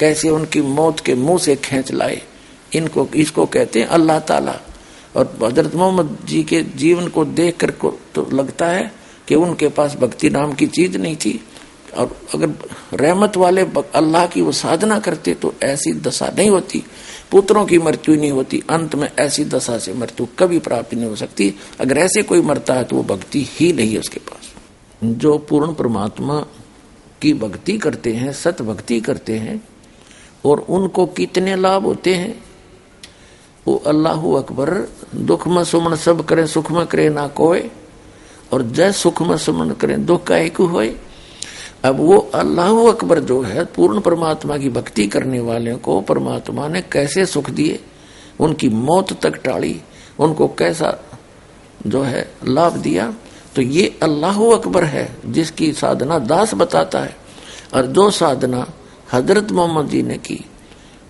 कैसे उनकी मौत के मुंह से खींच लाए, इसको कहते हैं अल्लाह ताला। और हजरत मोहम्मद जी के जीवन को देख कर को तो लगता है कि उनके पास भक्ति नाम की चीज नहीं थी। और अगर रहमत वाले अल्लाह की वो साधना करते तो ऐसी दशा नहीं होती, पुत्रों की मृत्यु नहीं होती, अंत में ऐसी दशा से मृत्यु कभी प्राप्त नहीं हो सकती। अगर ऐसे कोई मरता है तो वो भक्ति ही नहीं है उसके पास। जो पूर्ण परमात्मा की भक्ति करते हैं, सत भक्ति करते हैं, और उनको कितने लाभ होते हैं। वो अल्लाहु अकबर, दुख में सुमन सब करे, सुख में करे ना कोई, और जय सुख में सुमन करे दुख का एक होए। अब वो अल्लाहु अकबर जो है, पूर्ण परमात्मा की भक्ति करने वाले को परमात्मा ने कैसे सुख दिए, उनकी मौत तक टाली, उनको कैसा जो है लाभ दिया। तो ये अल्लाहु अकबर है जिसकी साधना दास बताता है। और जो साधना हजरत मोहम्मद जी ने की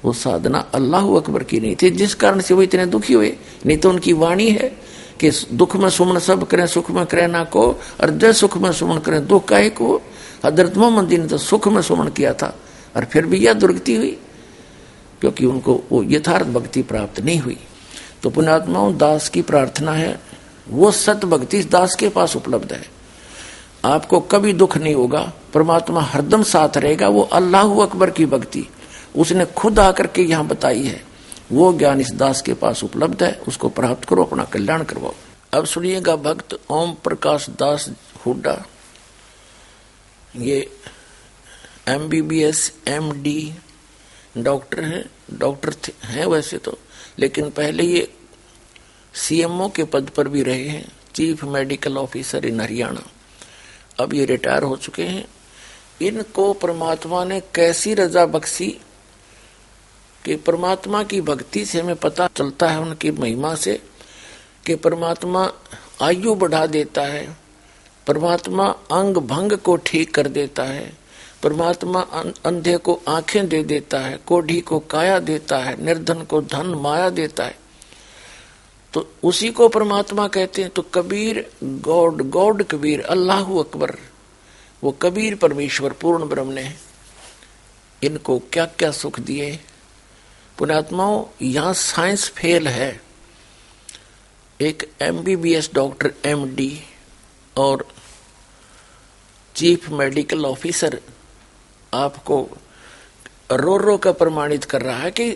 वो साधना अल्लाहु अकबर की नहीं थी, जिस कारण से वो इतने दुखी हुए। नहीं तो उनकी वाणी है कि दुख में सुमन सब करें, सुख में करे ना को, और जय सुख में सुमन करें दुख का एक हो। हजरत मोहम्मद जी ने तो सुख में सुमन किया था और फिर भी यह दुर्गति हुई, क्योंकि उनको वो यथार्थ भक्ति प्राप्त नहीं हुई। तो पुण्यात्माओं, दास की प्रार्थना है वो सत भक्ति दास के पास उपलब्ध है। आपको कभी दुख नहीं होगा, परमात्मा हरदम साथ रहेगा। वो अल्लाहु अकबर की भक्ति उसने खुद आकर के यहाँ बताई है, वो ज्ञान इस दास के पास उपलब्ध है, उसको प्राप्त करो, अपना कल्याण करवाओ। अब सुनिएगा भक्त ओम प्रकाश दास हुड्डा। ये MBBS MD डॉक्टर हैं, डॉक्टर हैं वैसे तो, लेकिन पहले ये CMO के पद पर भी रहे हैं, chief medical officer in Haryana. अब ये रिटायर हो चुके हैं। इनको परमात्मा ने कैसी रजा बख्शी कि परमात्मा की भक्ति से हमें पता चलता है उनकी महिमा से कि परमात्मा आयु बढ़ा देता है, परमात्मा अंग भंग को ठीक कर देता है, परमात्मा अंधे को आंखें दे देता है, कोढ़ी को काया देता है, निर्धन को धन माया देता है। तो उसी को परमात्मा कहते हैं। तो कबीर गॉड, गॉड कबीर, अल्लाहु अकबर, वो कबीर परमेश्वर पूर्ण ब्रह्म ने इनको क्या क्या सुख दिए। पुण्यात्माओं, यहाँ साइंस फेल है। एक MBBS डॉक्टर MD और चीफ मेडिकल ऑफिसर आपको रो रो का प्रमाणित कर रहा है कि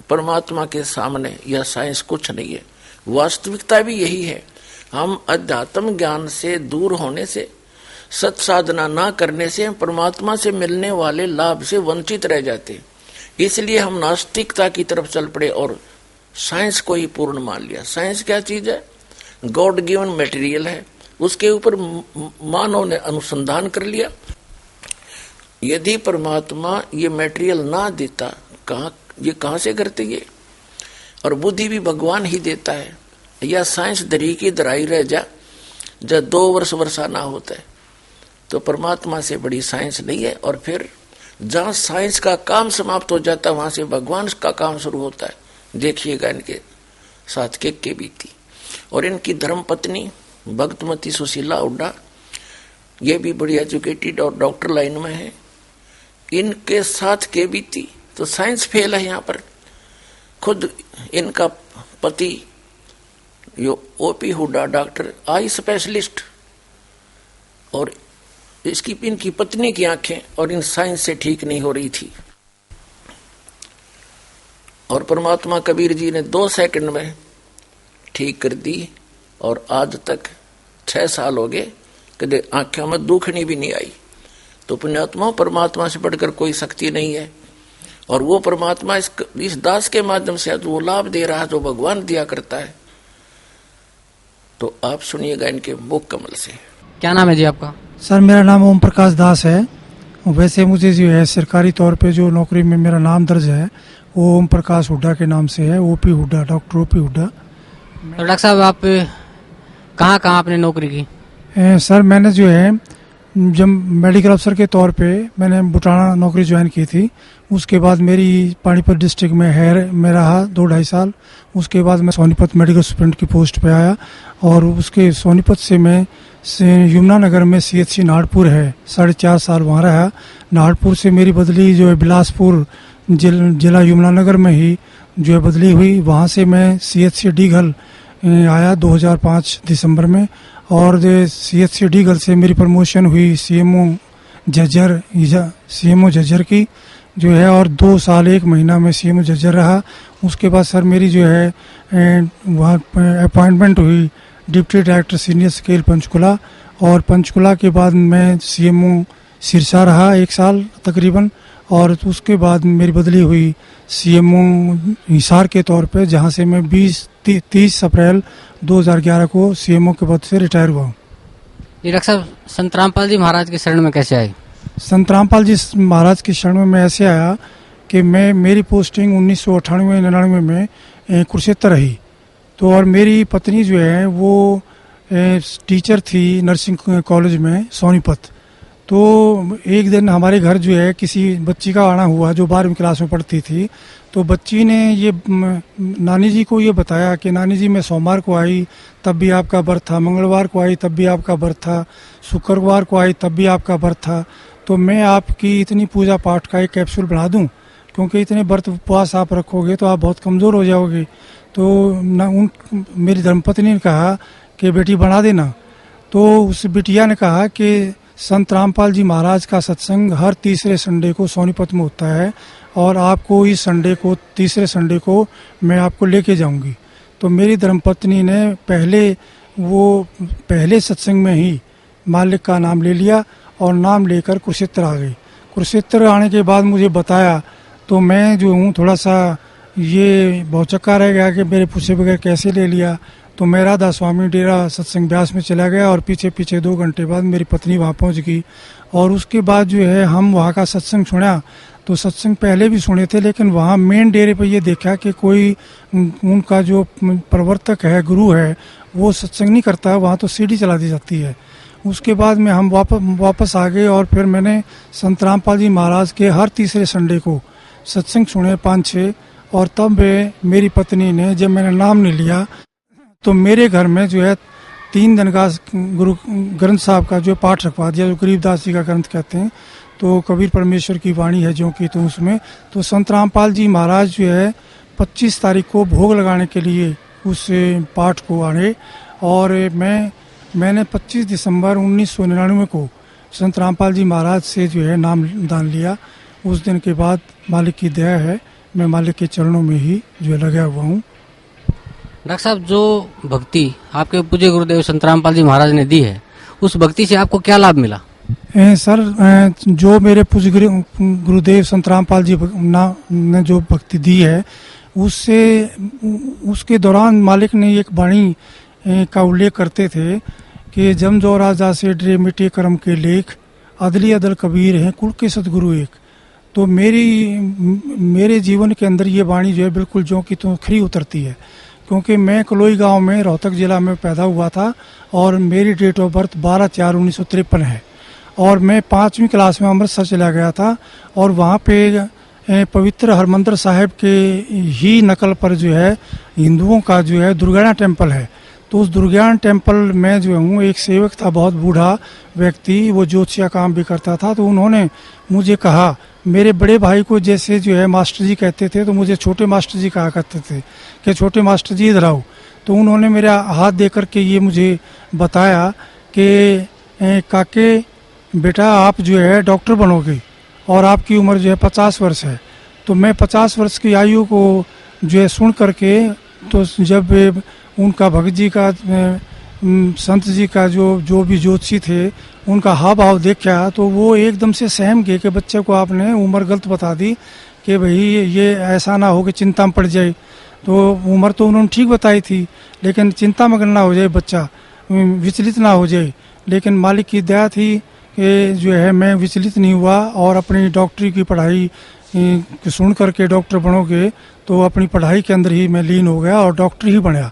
परमात्मा के सामने यह साइंस कुछ नहीं है। वास्तविकता भी यही है। हम अध्यात्म ज्ञान से दूर होने से, सत साधना ना करने से हम परमात्मा से मिलने वाले लाभ से वंचित रह जाते हैं। इसलिए हम नास्तिकता की तरफ चल पड़े और साइंस को ही पूर्ण मान लिया। साइंस क्या चीज है? गॉड गिवन मटेरियल है, उसके ऊपर मानव ने अनुसंधान कर लिया। यदि परमात्मा ये मटेरियल ना देता, कहाँ से करते ये? और बुद्धि भी भगवान ही देता है। या साइंस दरी की दराई रह जा, जब 2 वर्ष वर्षा ना होता है, तो परमात्मा से बड़ी साइंस नहीं है। और फिर जहाँ साइंस का काम समाप्त हो जाता है, वहां से भगवान का काम शुरू होता है। देखिएगा इनके साथ के बीती। और इनकी धर्म पत्नी भक्तमती सुशीला हुड्डा, ये भी बड़ी एजुकेटेड और डॉक्टर लाइन में है। इनके साथ के बीती। तो साइंस फेल है यहाँ पर। खुद इनका पति यो OP Hooda, doctor, eye specialist, और इनकी पत्नी की आंखें और इन साइंस से ठीक नहीं हो रही थी। और परमात्मा कबीर जी ने 2 सेकंड में ठीक कर दी। और आज तक 6 साल हो गए, कदे आंखों में दुखनी भी नहीं आई। तो पुण्यात्मा, परमात्मा से बढ़कर कोई शक्ति नहीं है। और वो परमात्मा इस दास के माध्यम से वो लाभ दे रहा है जो भगवान दिया करता है। तो आप सुनिएगा इनके मुख कमल से। क्या नाम है जी आपका? सर, मेरा नाम ओम प्रकाश दास है। वैसे मुझे जो है सरकारी तौर पे जो नौकरी में मेरा नाम दर्ज है वो ओम प्रकाश हुड्डा के नाम से है। OP Hooda, doctor OP Hooda. तो डॉक्टर साहब, आप कहाँ आपने नौकरी की? सर, मैंने जो है जब मेडिकल अफसर के तौर पे मैंने बुटाना नौकरी ज्वाइन की थी। उसके बाद मेरी पानीपत डिस्ट्रिक्ट में रहा 2-2.5 साल। उसके बाद मैं सोनीपत मेडिकल सुपरिटेंडेंट की पोस्ट पे आया और उसके सोनीपत से मैं यमुनानगर में CHC नाहरपुर है, 4.5 साल वहाँ रहा। नाहरपुर से मेरी बदली जो है बिलासपुर जिला यमुनानगर में ही जो है बदली हुई। वहाँ से मैं CHC डीघल आया 2005 दिसंबर में, और CHC डीघल से मेरी प्रमोशन हुई CMO झज्जर की जो है, और 2 साल 1 महीना में CMO झज्जर रहा। उसके बाद सर मेरी जो है वहाँ अपॉइंटमेंट हुई deputy director senior scale Panchkula, और पंचकुला के बाद मैं CMO सिरसा रहा 1 साल तकरीबन, और उसके बाद मेरी बदली हुई CMO हिसार के तौर पे, जहाँ से मैं 30 अप्रैल 2011 को CMO के पद से रिटायर हुआ हूँ। ये डॉक्टर साहब संत रामपाल जी महाराज के शरण में कैसे आए? संत रामपाल जी महाराज के शरण में मैं ऐसे आया कि मेरी पोस्टिंग 1998-99 में कुरुक्षेत्र रही। तो और मेरी पत्नी जो है वो टीचर थी नर्सिंग कॉलेज में सोनीपत। तो एक दिन हमारे घर जो है किसी बच्ची का आना हुआ जो 12वीं क्लास में पढ़ती थी। तो बच्ची ने ये नानी जी को ये बताया कि नानी जी मैं सोमवार को आई तब भी आपका व्रत था, मंगलवार को आई तब भी आपका व्रत था, शुक्रवार को आई तब भी आपका व्रत था। तो मैं आपकी इतनी पूजा पाठ का एक कैप्सूल बना दूं, क्योंकि इतने व्रत उपवास आप रखोगे तो आप बहुत कमज़ोर हो जाओगे। तो मेरी धर्मपत्नी ने कहा कि बेटी बना देना। तो उस बिटिया ने कहा कि संत रामपाल जी महाराज का सत्संग हर तीसरे संडे को सोनीपत में होता है, और आपको इस संडे को तीसरे संडे को मैं आपको लेके जाऊंगी। तो मेरी धर्मपत्नी ने पहले सत्संग में ही मालिक का नाम ले लिया, और नाम लेकर कुरुक्षेत्र आ गई। कुरुक्षेत्र आने के बाद मुझे बताया तो मैं जो हूँ थोड़ा सा ये भौचक्का रह गया कि मेरे पूछे बगैर कैसे ले लिया। तो मैं राधा स्वामी डेरा सत्संग ब्यास में चला गया, और पीछे 2 घंटे बाद मेरी पत्नी वहाँ पहुँच गई। और उसके बाद जो है हम वहाँ का सत्संग सुना। तो सत्संग पहले भी सुने थे, लेकिन वहाँ मेन डेरे पे ये देखा कि कोई उनका जो प्रवर्तक है, गुरु है, वो सत्संग नहीं करता, वहाँ तो सीढ़ी चला दी जाती है। उसके बाद में हम वापस आ गए, और फिर मैंने संत रामपाल जी महाराज के हर तीसरे संडे को सत्संग सुने 5-6। और तब मेरी पत्नी ने जब मैंने नाम नहीं लिया तो मेरे घर में जो है 3 दिन का गुरु ग्रंथ साहब का जो पाठ रखवा दिया, जो गरीबदास जी का ग्रंथ कहते हैं। तो कबीर परमेश्वर की वाणी है जो कि, तो उसमें तो संत रामपाल जी महाराज जो है 25 तारीख को भोग लगाने के लिए उस पाठ को आने, और मैंने 25 दिसंबर 1999 को संत रामपाल जी महाराज से जो है नाम दान लिया। उस दिन के बाद मालिक की दया है, मैं मालिक के चरणों में ही जो लगा हुआ हूँ। डॉक्टर साहब जो भक्ति आपके पूज्य गुरुदेव संत रामपाल जी महाराज ने दी है, उस भक्ति से आपको क्या लाभ मिला? सर जो मेरे पूज्य गुरुदेव संत रामपाल जी ने जो भक्ति दी है, उसके दौरान मालिक ने एक वाणी का उल्लेख करते थे कि जम जो राजा से डरे मिटे कर्म के लेख, अदली अदल कबीर हैं कुल के सतगुरु एक। तो मेरे जीवन के अंदर ये वाणी जो है बिल्कुल जो कि तो खरी उतरती है, क्योंकि मैं कलोई गांव में रोहतक जिला में पैदा हुआ था, और मेरी डेट ऑफ बर्थ 12/4/1953 है, और मैं 5वीं क्लास में अमृतसर चला गया था। और वहाँ पे पवित्र हरमंदिर साहिब के ही नकल पर जो है हिंदुओं का जो है दुर्गाना टेम्पल है। तो उस दुर्गाना टेम्पल में जो हूँ एक सेवक था, बहुत बूढ़ा व्यक्ति, वो ज्योतिषा काम भी करता था। तो उन्होंने मुझे कहा, मेरे बड़े भाई को जैसे जो है मास्टर जी कहते थे, तो मुझे छोटे मास्टर जी कहा करते थे कि छोटे मास्टर जी इधर आओ। तो उन्होंने मेरा हाथ दे करके ये मुझे बताया कि काके बेटा आप जो है डॉक्टर बनोगे, और आपकी उम्र जो है 50 वर्ष है। तो मैं 50 वर्ष की आयु को जो है सुन करके, तो जब उनका भगत जी का संत जी का जो भी ज्योतिषी थे उनका हाव भाव देखा, तो वो एकदम से सहम गए कि बच्चे को आपने उम्र गलत बता दी, कि भाई ये ऐसा ना हो कि चिंता में पड़ जाए। तो उम्र तो उन्होंने ठीक बताई थी, लेकिन चिंता में ना हो जाए, बच्चा विचलित ना हो जाए। लेकिन मालिक की दया थी कि जो है मैं विचलित नहीं हुआ, और अपनी डॉक्टरी की पढ़ाई सुन करके डॉक्टर बनोगे, तो अपनी पढ़ाई के अंदर ही मैं लीन हो गया और डॉक्टर ही बना।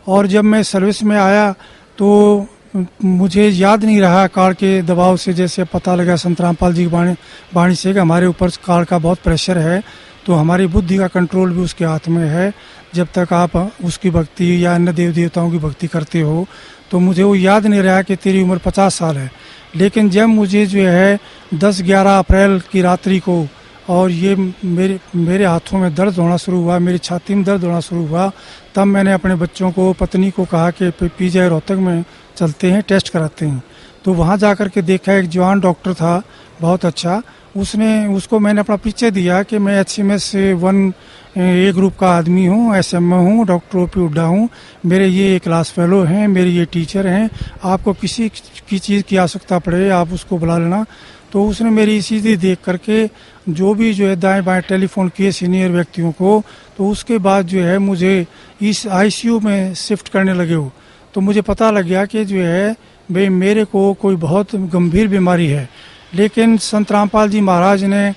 और जब मैं सर्विस में आया तो मुझे याद नहीं रहा, कार के दबाव से जैसे पता लगा संत रामपाल जी की वाणी से कि हमारे ऊपर कार का बहुत प्रेशर है, तो हमारी बुद्धि का कंट्रोल भी उसके हाथ में है। जब तक आप उसकी भक्ति या अन्य देव देवताओं की भक्ति करते हो, तो मुझे वो याद नहीं रहा कि तेरी उम्र 50 साल है। लेकिन जब मुझे जो है 10-11 अप्रैल की रात्रि को और ये मेरे हाथों में दर्द होना शुरू हुआ, मेरी छाती में दर्द होना शुरू हुआ, तब मैंने अपने बच्चों को, पत्नी को कहा कि पीजीआई रोहतक में चलते हैं, टेस्ट कराते हैं। तो वहाँ जा कर के देखा, एक जवान डॉक्टर था, बहुत अच्छा। उसको मैंने अपना परिचय दिया कि मैं HMS 1A ग्रुप का आदमी हूँ, SMA हूँ, डॉक्टर OP हुड्डा हूँ, मेरे ये क्लास फेलो हैं, मेरे ये टीचर हैं, आपको किसी की चीज़ की आवश्यकता पड़े आप उसको बुला लेना। तो उसने मेरी स्थिति देख करके जो भी जो है दाएं बाएं टेलीफोन किए सीनियर व्यक्तियों को, तो उसके बाद जो है मुझे इस ICU में शिफ्ट करने लगे हो। तो मुझे पता लग गया कि जो है भाई मेरे को कोई बहुत गंभीर बीमारी है। लेकिन संत रामपाल जी महाराज ने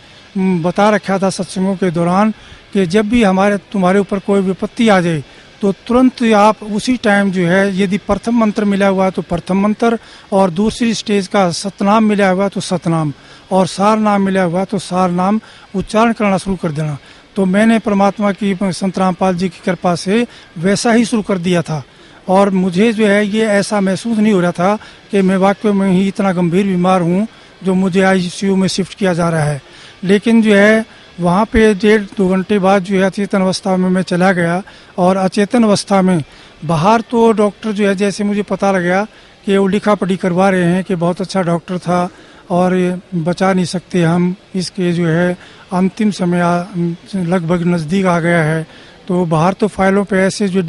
बता रखा था सत्संगों के दौरान कि जब भी तुम्हारे ऊपर कोई विपत्ति आ जाए तो तुरंत आप उसी टाइम जो है, यदि प्रथम मंत्र मिला हुआ है तो प्रथम मंत्र, और दूसरी स्टेज का सतनाम मिला हुआ है तो सतनाम, और सार नाम मिला हुआ है तो सार नाम उच्चारण करना शुरू कर देना। तो मैंने परमात्मा की, संत रामपाल जी की कृपा से वैसा ही शुरू कर दिया था। और मुझे जो है ये ऐसा महसूस नहीं हो रहा था कि मैं वाकई में ही इतना गंभीर बीमार हूँ जो मुझे ICU में शिफ्ट किया जा रहा है। लेकिन जो है वहाँ पे 1.5-2 घंटे बाद जो है अचेतन अवस्था में मैं चला गया। और अचेतन अवस्था में बाहर तो डॉक्टर जो है, जैसे मुझे पता लग गया कि वो लिखा पढ़ी करवा रहे हैं कि बहुत अच्छा डॉक्टर था और बचा नहीं सकते हम, इसके जो है अंतिम समय लगभग नज़दीक आ गया है। तो बाहर तो फाइलों पे ऐसे जो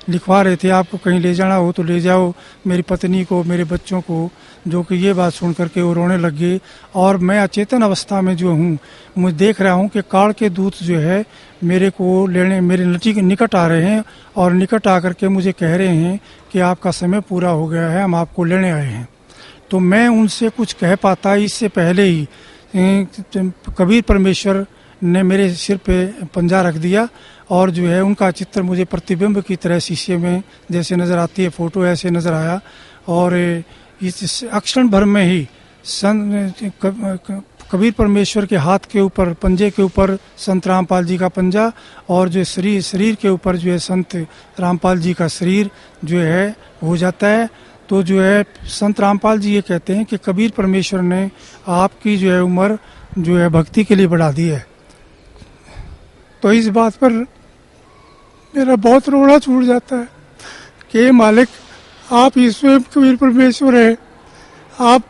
लिखवा रहे थे, आपको कहीं ले जाना हो तो ले जाओ मेरी पत्नी को, मेरे बच्चों को, जो कि ये बात सुन करके वो रोने लग गए। और मैं अचेतन अवस्था में जो हूँ, मैं देख रहा हूँ कि काल के दूत जो है मेरे को लेने मेरे निकट आ रहे हैं, और निकट आकर के मुझे कह रहे हैं कि आपका समय पूरा हो गया है, हम आपको लेने आए हैं। तो मैं उनसे कुछ कह पाता इससे पहले ही कबीर परमेश्वर ने मेरे सिर पे पंजा रख दिया, और जो है उनका चित्र मुझे प्रतिबिंब की तरह शीशे में जैसे नज़र आती है फोटो, ऐसे नज़र आया। और इस अक्षण भर में ही कबीर परमेश्वर के हाथ के ऊपर, पंजे के ऊपर संत रामपाल जी का पंजा, और जो शरीर के ऊपर जो है संत रामपाल जी का शरीर जो है हो जाता है। तो जो है संत रामपाल जी ये कहते हैं कि कबीर परमेश्वर ने आपकी जो है उम्र जो है भक्ति के लिए बढ़ा दी है। तो इस बात पर मेरा बहुत रोना छूट जाता है कि मालिक, आप ही स्वयं कबीर परमेश्वर है, आप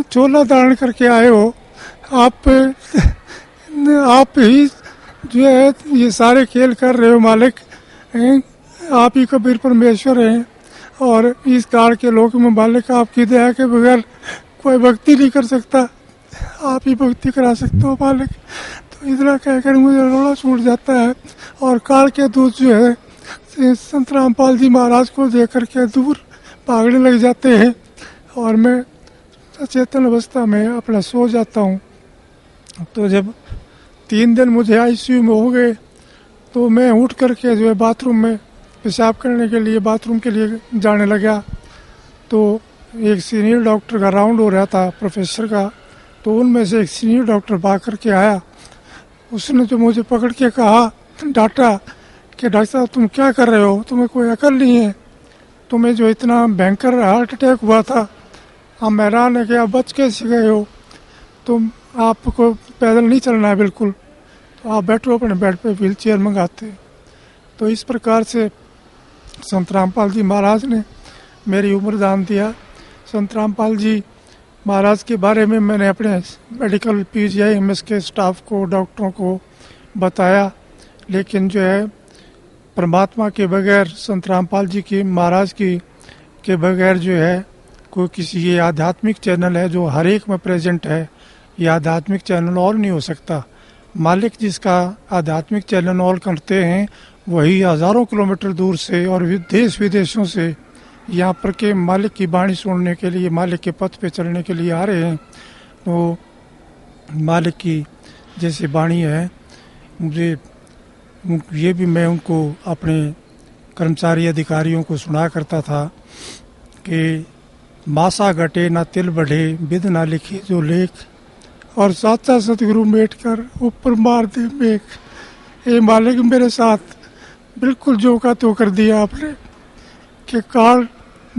चोला धारण करके आए हो, आप ही जो है ये सारे खेल कर रहे हो मालिक, आप ही कबीर परमेश्वर हैं। और इस काल के लोक में मालिक आपकी दया के बगैर कोई भक्ति नहीं कर सकता, आप ही भक्ति करा सकते हो मालिक। तो इतना कहकर मुझे रोना छूट जाता है। और काल के दूत जो है संत रामपाल जी महाराज को देख करके दूर भागने लग जाते हैं, और मैं अचेतन अवस्था में अपना सो जाता हूँ। तो जब 3 दिन मुझे ICU में हो गए तो मैं उठ करके जो है बाथरूम में पेशाब करने के लिए, बाथरूम के लिए जाने लगा। तो एक सीनियर डॉक्टर का राउंड हो रहा था, प्रोफेसर का, तो उनमें से एक सीनियर डॉक्टर भाग करके आया। उसने जो मुझे पकड़ के कहा, डांटा कि डॉक्टर साहब तुम क्या कर रहे हो, तुम्हें कोई अकल नहीं है, तुम्हें जो इतना भयंकर हार्ट अटैक हुआ था, हम हैरान है कि आप बच कैसे गए हो, तुम आपको पैदल नहीं चलना है बिल्कुल, तो आप बैठो अपने बेड पे, व्हील चेयर मंगाते। तो इस प्रकार से संत रामपाल जी महाराज ने मेरी उम्र दान दिया। संत रामपाल जी महाराज के बारे में मैंने अपने मेडिकल PGI MS के स्टाफ को, डॉक्टरों को बताया, लेकिन जो है परमात्मा के बगैर, संत रामपाल जी की महाराज की के बगैर जो है कोई किसी, ये आध्यात्मिक चैनल है जो हर एक में प्रेजेंट है, ये आध्यात्मिक चैनल और नहीं हो सकता। मालिक जिसका आध्यात्मिक चैनल और करते हैं वही हज़ारों किलोमीटर दूर से और देश विदेशों से यहाँ पर के मालिक की वाणी सुनने के लिए, मालिक के पथ पे चलने के लिए आ रहे हैं। तो मालिक की जैसे वाणी है, मुझे ये भी मैं उनको अपने कर्मचारी अधिकारियों को सुना करता था कि मासा घटे ना तिल बढ़े, विद ना लिखे जो लेख, और साचा सतगुरु मेट कर ऊपर मार दे मेघ। ये मालिक मेरे साथ बिल्कुल जो का तो कर दिया आपने कि काल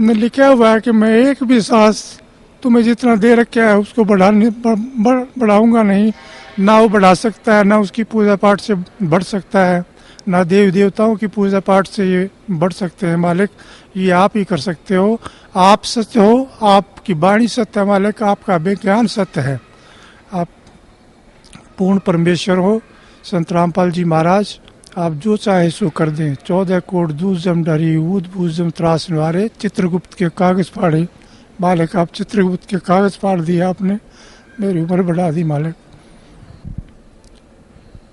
ने लिखा हुआ है कि मैं एक भी सांस तुम्हें जितना दे रखा है उसको बढ़ाऊंगा नहीं, ना वो बढ़ा सकता है, ना उसकी पूजा पाठ से बढ़ सकता है, ना देवी देवताओं की पूजा पाठ से ये बढ़ सकते हैं मालिक। ये आप ही कर सकते हो। आप सत्य हो, आपकी वाणी सत्य है मालिक, आपका विज्ञान सत्य है, आप पूर्ण परमेश्वर हो। संत रामपाल जी महाराज, आप जो चाहे सो कर दें। 14 कोट दूजम डरी ऊद बूजम त्रास निवारे, चित्रगुप्त के कागज फाड़े मालिक। आप चित्रगुप्त के कागज फाड़ दिए आपने, मेरी उम्र बढ़ा दी मालिक।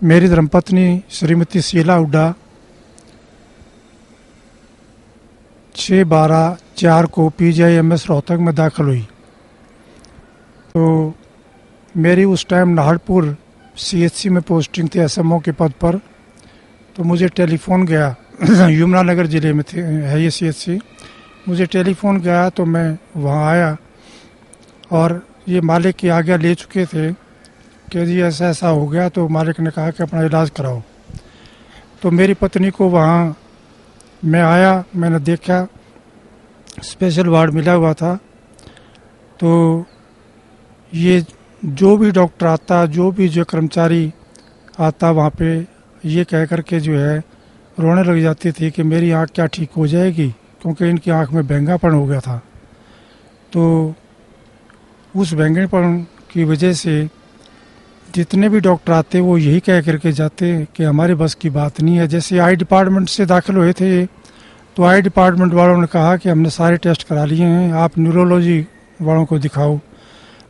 मेरी धर्मपत्नी श्रीमती शीला हुड्डा 6/12/4 को PGIMS रोहतक में दाखिल हुई। तो मेरी उस टाइम नाहरपुर CHC में पोस्टिंग थी SMO के पद पर। तो मुझे टेलीफोन गया यमुनानगर ज़िले में है ये CHC। मुझे टेलीफोन गया तो मैं वहाँ आया और ये मालिक की आज्ञा ले चुके थे कि जी ऐसा ऐसा हो गया। तो मालिक ने कहा कि अपना इलाज कराओ। तो मेरी पत्नी को वहाँ मैं आया, मैंने देखा स्पेशल वार्ड मिला हुआ था। तो ये जो भी डॉक्टर आता, जो भी जो कर्मचारी आता वहाँ पे ये कह कर के जो है रोने लग जाती थी कि मेरी आँख क्या ठीक हो जाएगी, क्योंकि इनकी आँख में बैंगापन हो गया था। तो उस बैंगनपन की वजह से जितने भी डॉक्टर आते वो यही कह करके जाते कि हमारे बस की बात नहीं है। जैसे आई डिपार्टमेंट से दाखिल हुए थे तो आई डिपार्टमेंट वालों ने कहा कि हमने सारे टेस्ट करा लिए हैं, आप न्यूरोलॉजी वालों को दिखाओ।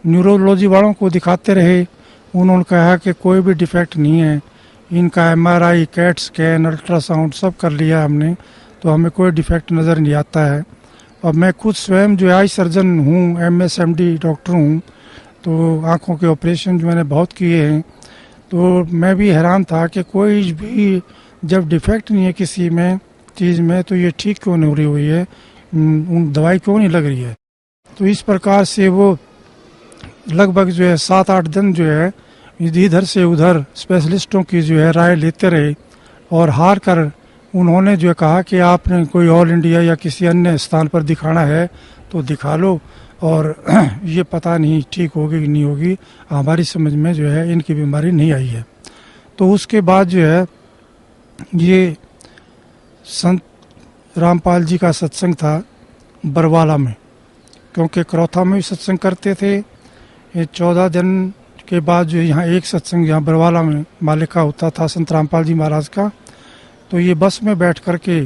न्यूरोलॉजी वालों को दिखाते रहे, उन्होंने कहा कि कोई भी डिफेक्ट नहीं है, इनका MRI, कैट स्कैन, अल्ट्रासाउंड सब कर लिया हमने, तो हमें कोई डिफेक्ट नज़र नहीं आता है। और मैं खुद स्वयं जो आई सर्जन हूँ, MS MD डॉक्टर हूँ, तो आँखों के ऑपरेशन जो मैंने बहुत किए हैं। तो मैं भी हैरान था कि कोई भी जब डिफेक्ट नहीं है किसी में चीज़ में तो ये ठीक क्यों नहीं हो रही हुई है, दवाई क्यों नहीं लग रही है। तो इस प्रकार से वो लगभग जो है 7-8 दिन जो है इधर से उधर स्पेशलिस्टों की जो है राय लेते रहे और हार कर उन्होंने जो कहा कि आपने कोई ऑल इंडिया या किसी अन्य स्थान पर दिखाना है तो दिखा लो, और ये पता नहीं ठीक होगी कि नहीं होगी, हमारी समझ में जो है इनकी बीमारी नहीं आई है। तो उसके बाद जो है ये संत रामपाल जी का सत्संग था बरवाला में, क्योंकि करौथा में भी सत्संग करते थे। ये 14 दिन के बाद जो यहाँ एक सत्संग यहाँ बरवाला में मालिक का होता था संत रामपाल जी महाराज का। तो ये बस में बैठ कर के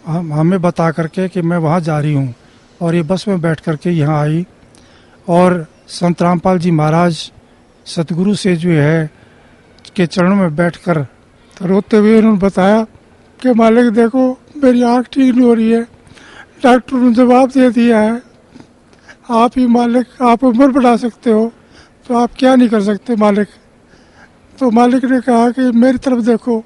हमें बता करके कि मैं वहाँ जा रही हूँ, और ये बस में बैठ कर के यहाँ आई और संत रामपाल जी महाराज सतगुरु से जो है के चरणों में बैठकर रोते हुए उन्होंने बताया कि मालिक देखो मेरी आँख ठीक नहीं हो रही है। डॉक्टर ने जवाब दे दिया है, आप ही मालिक, आप उम्र बढ़ा सकते हो तो आप क्या नहीं कर सकते मालिक। तो मालिक ने कहा कि मेरी तरफ देखो,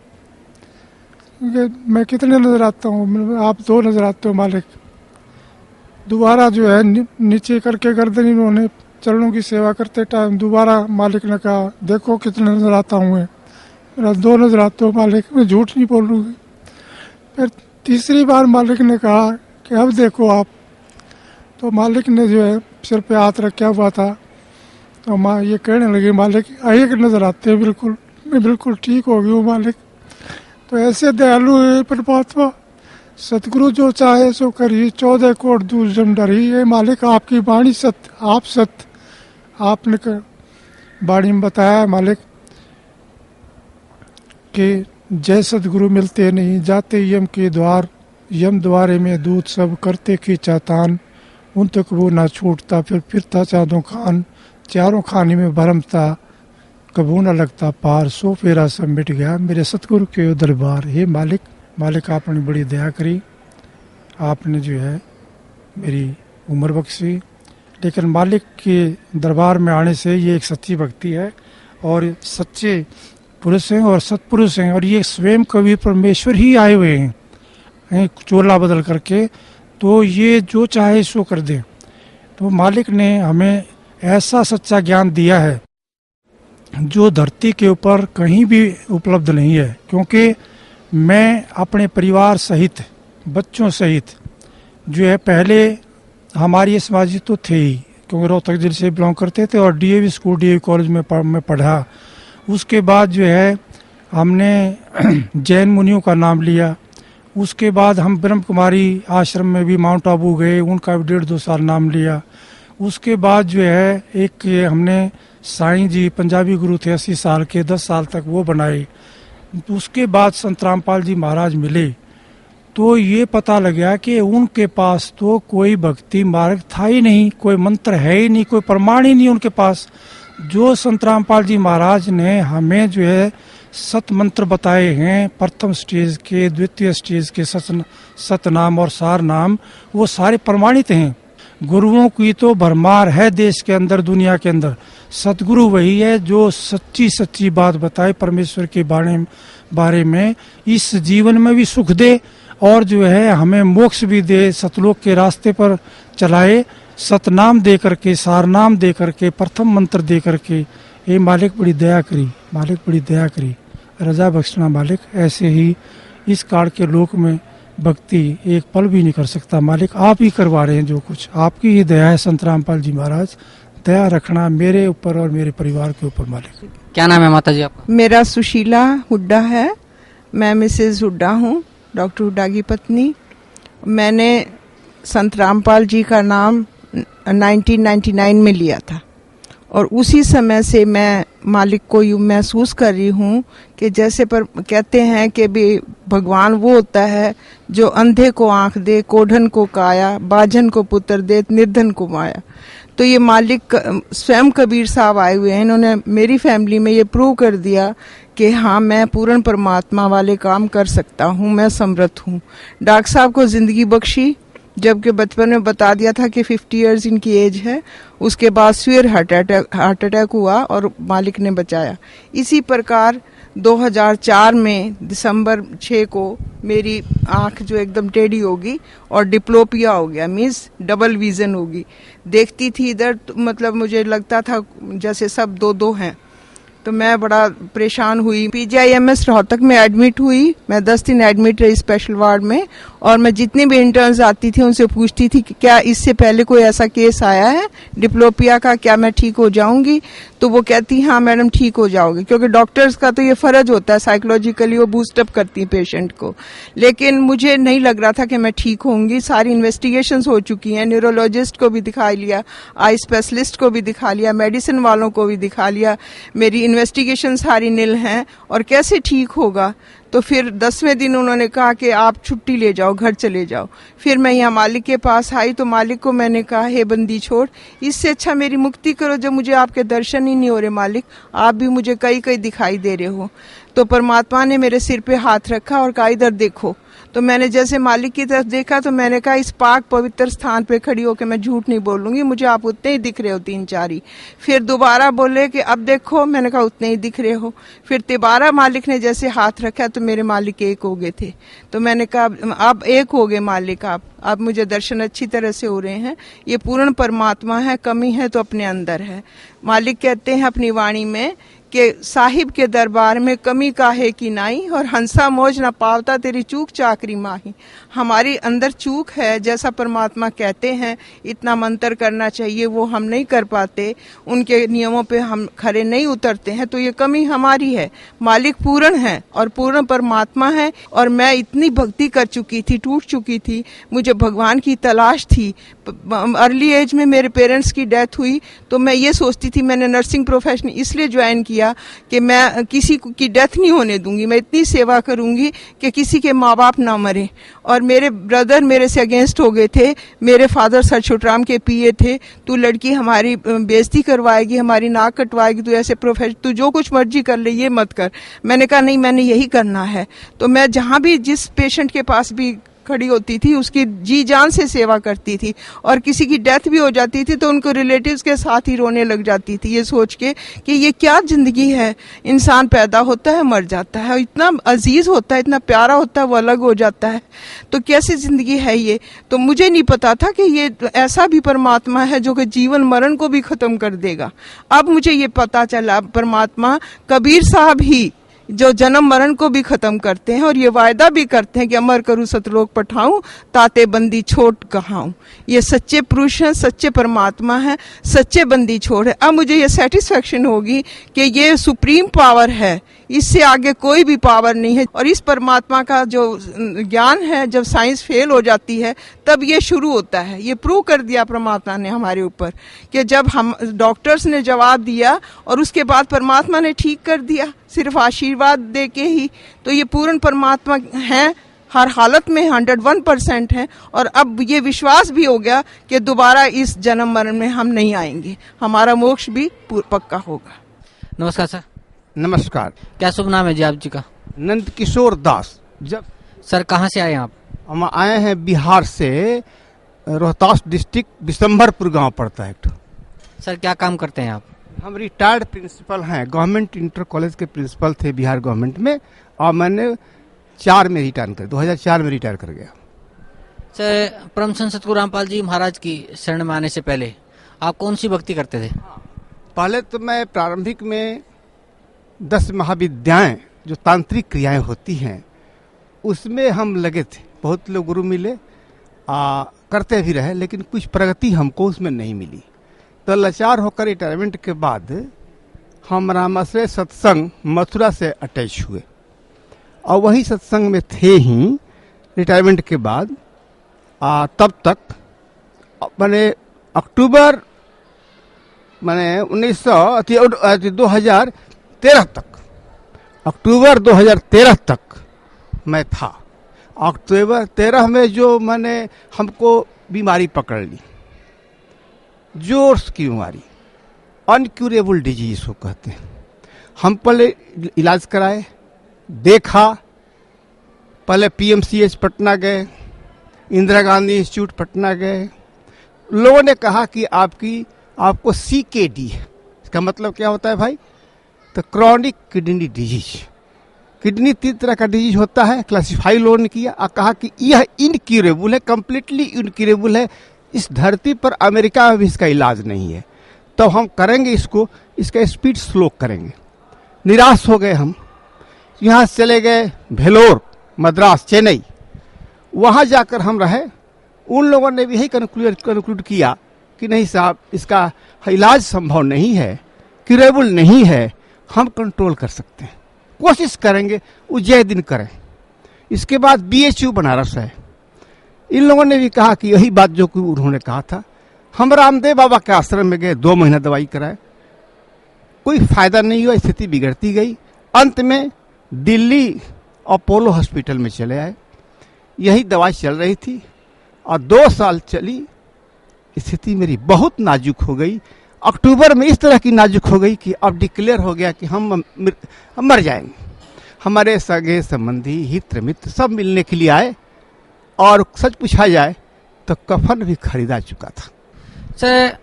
मैं कितने नज़र आता हूँ, आप 2 नज़र आते हो मालिक। दोबारा जो है नीचे करके गर्दन इन्होंने चरणों की सेवा करते टाइम दोबारा मालिक ने कहा देखो कितने नज़र आता हूँ मैं, मेरा 2 नज़र आते हो मालिक, मैं झूठ नहीं बोलूँगी। फिर तीसरी बार मालिक ने कहा कि अब देखो आप। तो मालिक ने जो है सिर पे हाथ रखा हुआ था, तो माँ ये कहने लगे मालिक एक नज़र आते हैं बिल्कुल, मैं बिल्कुल ठीक हो गई हूँ मालिक। तो ऐसे दयालु है परमात्मा, सतगुरु जो चाहे सो करिए, 14 कोट दूर जम डरी। ये मालिक आपकी वाणी सत्य, आप सत्य, आपने वाणी में बताया मालिक कि जय सतगुरु मिलते नहीं जाते यम के द्वार, यम द्वारे में दूत सब करते खींचा तान, उन तक वो ना छूटता फिर फिरता चाँदों खान, चारों खाने में भरमता कबू न लगता पार, सो फेरा सब मिट गया मेरे सतगुरु के दरबार। हे मालिक, मालिक आपने बड़ी दया करी, आपने जो है मेरी उम्र बख्शी। लेकिन मालिक के दरबार में आने से ये एक सच्ची भक्ति है और सच्चे पुरुष हैं और सत्पुरुष हैं, और ये स्वयं कवि परमेश्वर ही आए हुए हैं चोला बदल करके। तो ये जो चाहे सो कर दे। तो मालिक ने हमें ऐसा सच्चा ज्ञान दिया है जो धरती के ऊपर कहीं भी उपलब्ध नहीं है। क्योंकि मैं अपने परिवार सहित, बच्चों सहित जो है पहले हमारी ये समाजी तो थे ही, क्योंकि रोहतक जिले से बिलोंग करते थे और डीएवी स्कूल डीएवी कॉलेज में पढ़ा। उसके बाद जो है हमने जैन मुनियों का नाम लिया। उसके बाद हम ब्रह्म कुमारी आश्रम में भी माउंट आबू गए, उनका भी 1.5-2 साल नाम लिया। उसके बाद जो है एक हमने साईं जी पंजाबी गुरु थे 80 साल के, 10 साल तक वो बनाए। उसके बाद संत रामपाल जी महाराज मिले तो ये पता लगा कि उनके पास तो कोई भक्ति मार्ग था ही नहीं, कोई मंत्र है ही नहीं, कोई प्रमाण ही नहीं उनके पास। जो संत रामपाल जी महाराज ने हमें जो है सत मंत्र बताए हैं, प्रथम स्टेज के, द्वितीय स्टेज के सतनाम और सार नाम, वो सारे प्रमाणित हैं। गुरुओं की तो भरमार है देश के अंदर, दुनिया के अंदर। सतगुरु वही है जो सच्ची सच्ची बात बताए परमेश्वर के बारे में, इस जीवन में भी सुख दे और जो है हमें मोक्ष भी दे, सतलोक के रास्ते पर चलाए। सतनाम दे करके, सारनाम दे करके, प्रथम मंत्र दे करके, ये मालिक बड़ी दया करी, मालिक बड़ी दया करी, रजा बख्शना मालिक। ऐसे ही इस काल के लोक में भक्ति एक पल भी नहीं कर सकता मालिक, आप ही करवा रहे हैं जो कुछ, आपकी ही दया है। संत रामपाल जी महाराज दया रखना मेरे ऊपर और मेरे परिवार के ऊपर मालिक। क्या नाम है माता जी आपका? मेरा सुशीला हुड्डा है, मैं मिसेज हुड्डा हूँ, डॉक्टर हुड्डा की पत्नी। मैंने संत रामपाल जी का नाम 1999 में लिया था और उसी समय से मैं मालिक को यूँ महसूस कर रही हूँ कि जैसे पर कहते हैं कि भी भगवान वो होता है जो अंधे को आंख दे, कोढ़न को काया, बाझन को पुत्र दे, निर्धन को माया। तो ये मालिक स्वयं कबीर साहब आए हुए हैं, इन्होंने मेरी फैमिली में ये प्रूव कर दिया कि हाँ मैं पूर्ण परमात्मा वाले काम कर सकता हूँ, मैं समर्थ हूँ। डॉक्टर साहब को जिंदगी बख्शी, जबकि बचपन में बता दिया था कि 50 इयर्स इनकी एज है। उसके बाद सिवियर हार्ट अटैक हुआ और मालिक ने बचाया। इसी प्रकार 2004 में दिसंबर 6 को मेरी आंख जो एकदम टेढ़ी होगी और डिप्लोपिया हो गया, मीन्स डबल विजन होगी। देखती थी इधर तो मतलब मुझे लगता था जैसे सब दो हैं। तो मैं बड़ा परेशान हुई। PGIMS रोहतक में एडमिट हुई। मैं 10 दिन एडमिट रही स्पेशल वार्ड में और मैं जितनी भी इंटर्न्स आती थी उनसे पूछती थी कि क्या इससे पहले कोई ऐसा केस आया है डिप्लोपिया का, क्या मैं ठीक हो जाऊंगी? तो वो कहती हाँ मैडम ठीक हो जाओगे, क्योंकि डॉक्टर्स का तो ये फर्ज होता है, साइकोलॉजिकली वो बूस्टअप करती है पेशेंट को। लेकिन मुझे नहीं लग रहा था कि मैं ठीक होंगी। सारी इन्वेस्टिगेशंस हो चुकी हैं, न्यूरोलॉजिस्ट को भी दिखा लिया, आई स्पेशलिस्ट को भी दिखा लिया, मेडिसिन वालों को भी दिखा लिया, मेरी इन्वेस्टिगेशन सारी नील हैं और कैसे ठीक होगा। तो फिर 10वें दिन उन्होंने कहा कि आप छुट्टी ले जाओ, घर चले जाओ। फिर मैं यहाँ मालिक के पास आई तो मालिक को मैंने कहा हे बंदी छोड़, इससे अच्छा मेरी मुक्ति करो जब मुझे आपके दर्शन ही नहीं हो रहे मालिक, आप भी मुझे कहीं कहीं दिखाई दे रहे हो। तो परमात्मा ने मेरे सिर पे हाथ रखा और कहा इधर देखो। तो मैंने जैसे मालिक की तरफ देखा तो मैंने कहा इस पाक पवित्र स्थान पे खड़ी होकर मैं झूठ नहीं बोलूंगी, मुझे आप उतने ही दिख रहे हो 3-4 ही। फिर दोबारा बोले कि अब देखो, मैंने कहा उतने ही दिख रहे हो। फिर तिबारा मालिक ने जैसे हाथ रखा तो मेरे मालिक एक हो गए थे। तो मैंने कहा अब एक हो गए मालिक आप मुझे दर्शन अच्छी तरह से हो रहे हैं। ये पूर्ण परमात्मा है, कमी है तो अपने अंदर है। मालिक कहते हैं अपनी वाणी में कि साहिब के दरबार में कमी काहे की नाई और हंसा मौज न पावता तेरी चूक चाकरी माही। हमारी अंदर चूक है, जैसा परमात्मा कहते हैं इतना मंत्र करना चाहिए वो हम नहीं कर पाते, उनके नियमों पे हम खरे नहीं उतरते हैं, तो ये कमी हमारी है। मालिक पूर्ण है और पूर्ण परमात्मा है और मैं इतनी भक्ति कर चुकी थी, टूट चुकी थी, मुझे भगवान की तलाश थी। अर्ली एज में मेरे पेरेंट्स की डेथ हुई तो मैं ये सोचती थी, मैंने नर्सिंग प्रोफेशन इसलिए ज्वाइन किया कि मैं किसी की डेथ नहीं होने दूंगी, मैं इतनी सेवा करूंगी कि किसी के माँ बाप ना मरे। और मेरे ब्रदर मेरे से अगेंस्ट हो गए थे। मेरे फादर सर छोटराम के PA थे, तू लड़की हमारी बेइज्जती करवाएगी, हमारी नाक कटवाएगी, तू ऐसे प्रोफेशन, तू जो कुछ मर्जी कर ले, ये मत कर। मैंने कहा नहीं, मैंने यही करना है। तो मैं जहाँ भी जिस पेशेंट के पास भी खड़ी होती थी उसकी जी जान से सेवा करती थी और किसी की डेथ भी हो जाती थी तो उनको रिलेटिव्स के साथ ही रोने लग जाती थी, ये सोच के कि ये क्या जिंदगी है। इंसान पैदा होता है, मर जाता है, इतना अजीज होता है, इतना प्यारा होता है, वो अलग हो जाता है, तो कैसी जिंदगी है ये। तो मुझे नहीं पता था कि ये ऐसा भी परमात्मा है जो कि जीवन मरण को भी खत्म कर देगा। अब मुझे ये पता चला परमात्मा कबीर साहब ही जो जन्म मरण को भी खत्म करते हैं और ये वायदा भी करते हैं कि अमर करूं सतलोक पठाऊं, ताते बंदी छोड़ कहाऊं। ये सच्चे पुरुष हैं, सच्चे परमात्मा हैं, सच्चे बंदी छोड़ है। अब मुझे ये सेटिस्फेक्शन होगी कि ये सुप्रीम पावर है, इससे आगे कोई भी पावर नहीं है। और इस परमात्मा का जो ज्ञान है, जब साइंस फेल हो जाती है तब ये शुरू होता है। ये प्रूव कर दिया परमात्मा ने हमारे ऊपर कि जब हम डॉक्टर्स ने जवाब दिया और उसके बाद परमात्मा ने ठीक कर दिया सिर्फ आशीर्वाद दे के ही। तो ये पूर्ण परमात्मा हैं, हर हालत में 101% है। और अब ये विश्वास भी हो गया कि दोबारा इस जन्म मरण में हम नहीं आएंगे, हमारा मोक्ष भी पक्का होगा। नमस्कार सर। नमस्कार। क्या शुभ नाम है जी आप जी का? नंद किशोर दास। जब सर कहाँ से आए आप? हम आए हैं बिहार से, रोहतास डिस्ट्रिक्ट बिशंभरपुर गांव पड़ता है एक। सर क्या काम करते हैं आप? हम रिटायर्ड प्रिंसिपल हैं, गवर्नमेंट इंटर कॉलेज के प्रिंसिपल थे बिहार गवर्नमेंट में, और मैंने 2004 में रिटायर कर गया। सर परम संत सतगुरु रामपाल जी महाराज की शरण में आने से पहले आप कौन सी भक्ति करते थे? पहले तो मैं प्रारंभिक में 10 महाविद्याएं जो तांत्रिक क्रियाएं होती हैं उसमें हम लगे थे। बहुत लोग गुरु मिले, करते भी रहे, लेकिन कुछ प्रगति हमको उसमें नहीं मिली। तो लाचार होकर रिटायरमेंट के बाद हम रामाश्रय सत्संग मथुरा से अटैच हुए और वही सत्संग में थे ही रिटायरमेंट के बाद। तब तक मैंने अक्टूबर 2013 तक, अक्टूबर 2013 तक मैं था। अक्टूबर 13 में जो मैंने हमको बीमारी पकड़ ली, जोर्स की बीमारी, अनक्यूरेबल डिजीज को कहते हैं। हम पहले इलाज कराए, देखा, पहले पीएमसीएच पटना गए, इंदिरा गांधी इंस्टीट्यूट पटना गए। लोगों ने कहा कि आपको सीकेडी है। इसका मतलब क्या होता है भाई? तो क्रॉनिक किडनी डिजीज। किडनी 3 तरह का डिजीज होता है, क्लासिफाई लोगों ने किया और कहा कि यह इनक्यूरेबल है, कंप्लीटली इनक्यूरेबल है। इस धरती पर अमेरिका में भी इसका इलाज नहीं है, तो हम करेंगे इसको, इसका स्पीड स्लो करेंगे। निराश हो गए हम, यहाँ से चले गए भेलोर, मद्रास, चेन्नई। वहाँ जाकर हम रहे। उन लोगों ने भी यही कंक्लूड किया कि नहीं साहब, इसका इलाज संभव नहीं है, क्यूरेबल नहीं है, हम कंट्रोल कर सकते हैं, कोशिश करेंगे, उज्जय दिन करें। इसके बाद बीएचयू बनारस है। इन लोगों ने भी कहा कि यही बात जो उन्होंने कहा था। हम रामदेव बाबा के आश्रम में गए, 2 महीना दवाई कराए, कोई फायदा नहीं हुआ, स्थिति बिगड़ती गई। अंत में दिल्ली अपोलो हॉस्पिटल में चले आए। यही दवाई चल रही थी और 2 साल चली। स्थिति मेरी बहुत नाजुक हो गई। अक्टूबर में इस तरह की नाजुक हो गई कि अब डिक्लेयर हो गया कि हम मर जाएंगे। हमारे सगे संबंधी, हित मित्र सब मिलने के लिए आए और सच पूछा जाए तो कफन भी खरीदा चुका था। सर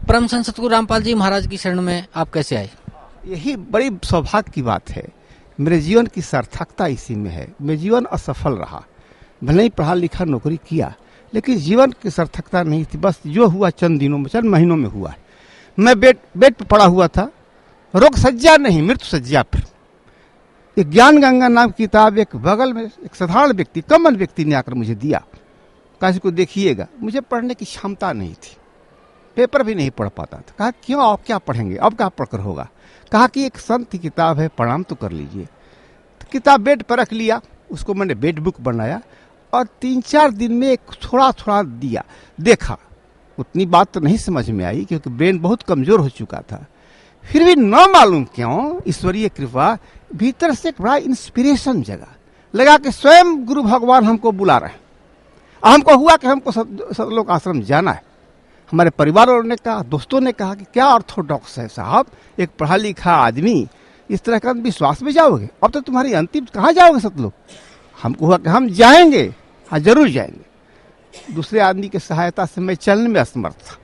परम संत सतगुरु रामपाल जी महाराज की शरण में आप कैसे आए? यही बड़ी सौभाग्य की बात है। मेरे जीवन की सार्थकता इसी में है। मेरा जीवन असफल रहा, भले ही पढ़ा लिखा नौकरी किया, लेकिन जीवन की सार्थकता नहीं थी। बस जो हुआ चंद दिनों में, चंद महीनों में हुआ। मैं बेड पे पड़ा हुआ था, रोग सज्जा नहीं, मृत्यु सज्जा पर। एक ज्ञान गंगा नाम की किताब एक बगल में एक साधारण व्यक्ति, कॉमन व्यक्ति ने आकर मुझे दिया, कहा इसको देखिएगा। मुझे पढ़ने की क्षमता नहीं थी, पेपर भी नहीं पढ़ पाता था। कहा क्यों, आप क्या पढ़ेंगे, अब क्या पढ़कर होगा? कहा कि एक संत की किताब है, प्रणाम तो कर लीजिए। तो किताब बेड पर रख लिया, उसको मैंने बेड बुक बनाया और 3-4 दिन में एक थोड़ा थोड़ा दिया, देखा। उतनी बात तो नहीं समझ में आई क्योंकि ब्रेन बहुत कमजोर हो चुका था। फिर भी न मालूम क्यों ईश्वरीय कृपा भीतर से एक बड़ा इंस्पिरेशन जगा, लगा कि स्वयं गुरु भगवान हमको बुला रहे हैं। हमको हुआ कि हमको सतलोक आश्रम जाना है। हमारे परिवार वालों ने कहा, दोस्तों ने कहा कि क्या ऑर्थोडॉक्स है साहब, एक पढ़ा लिखा आदमी इस तरह का विश्वास में जाओगे, अब तो तुम्हारी अंतिम कहाँ जाओगे सतलोक? हमको हुआ कि हम जाएंगे, हाँ जरूर जाएंगे। दूसरे आदमी की सहायता से मैं चलने में असमर्थ था,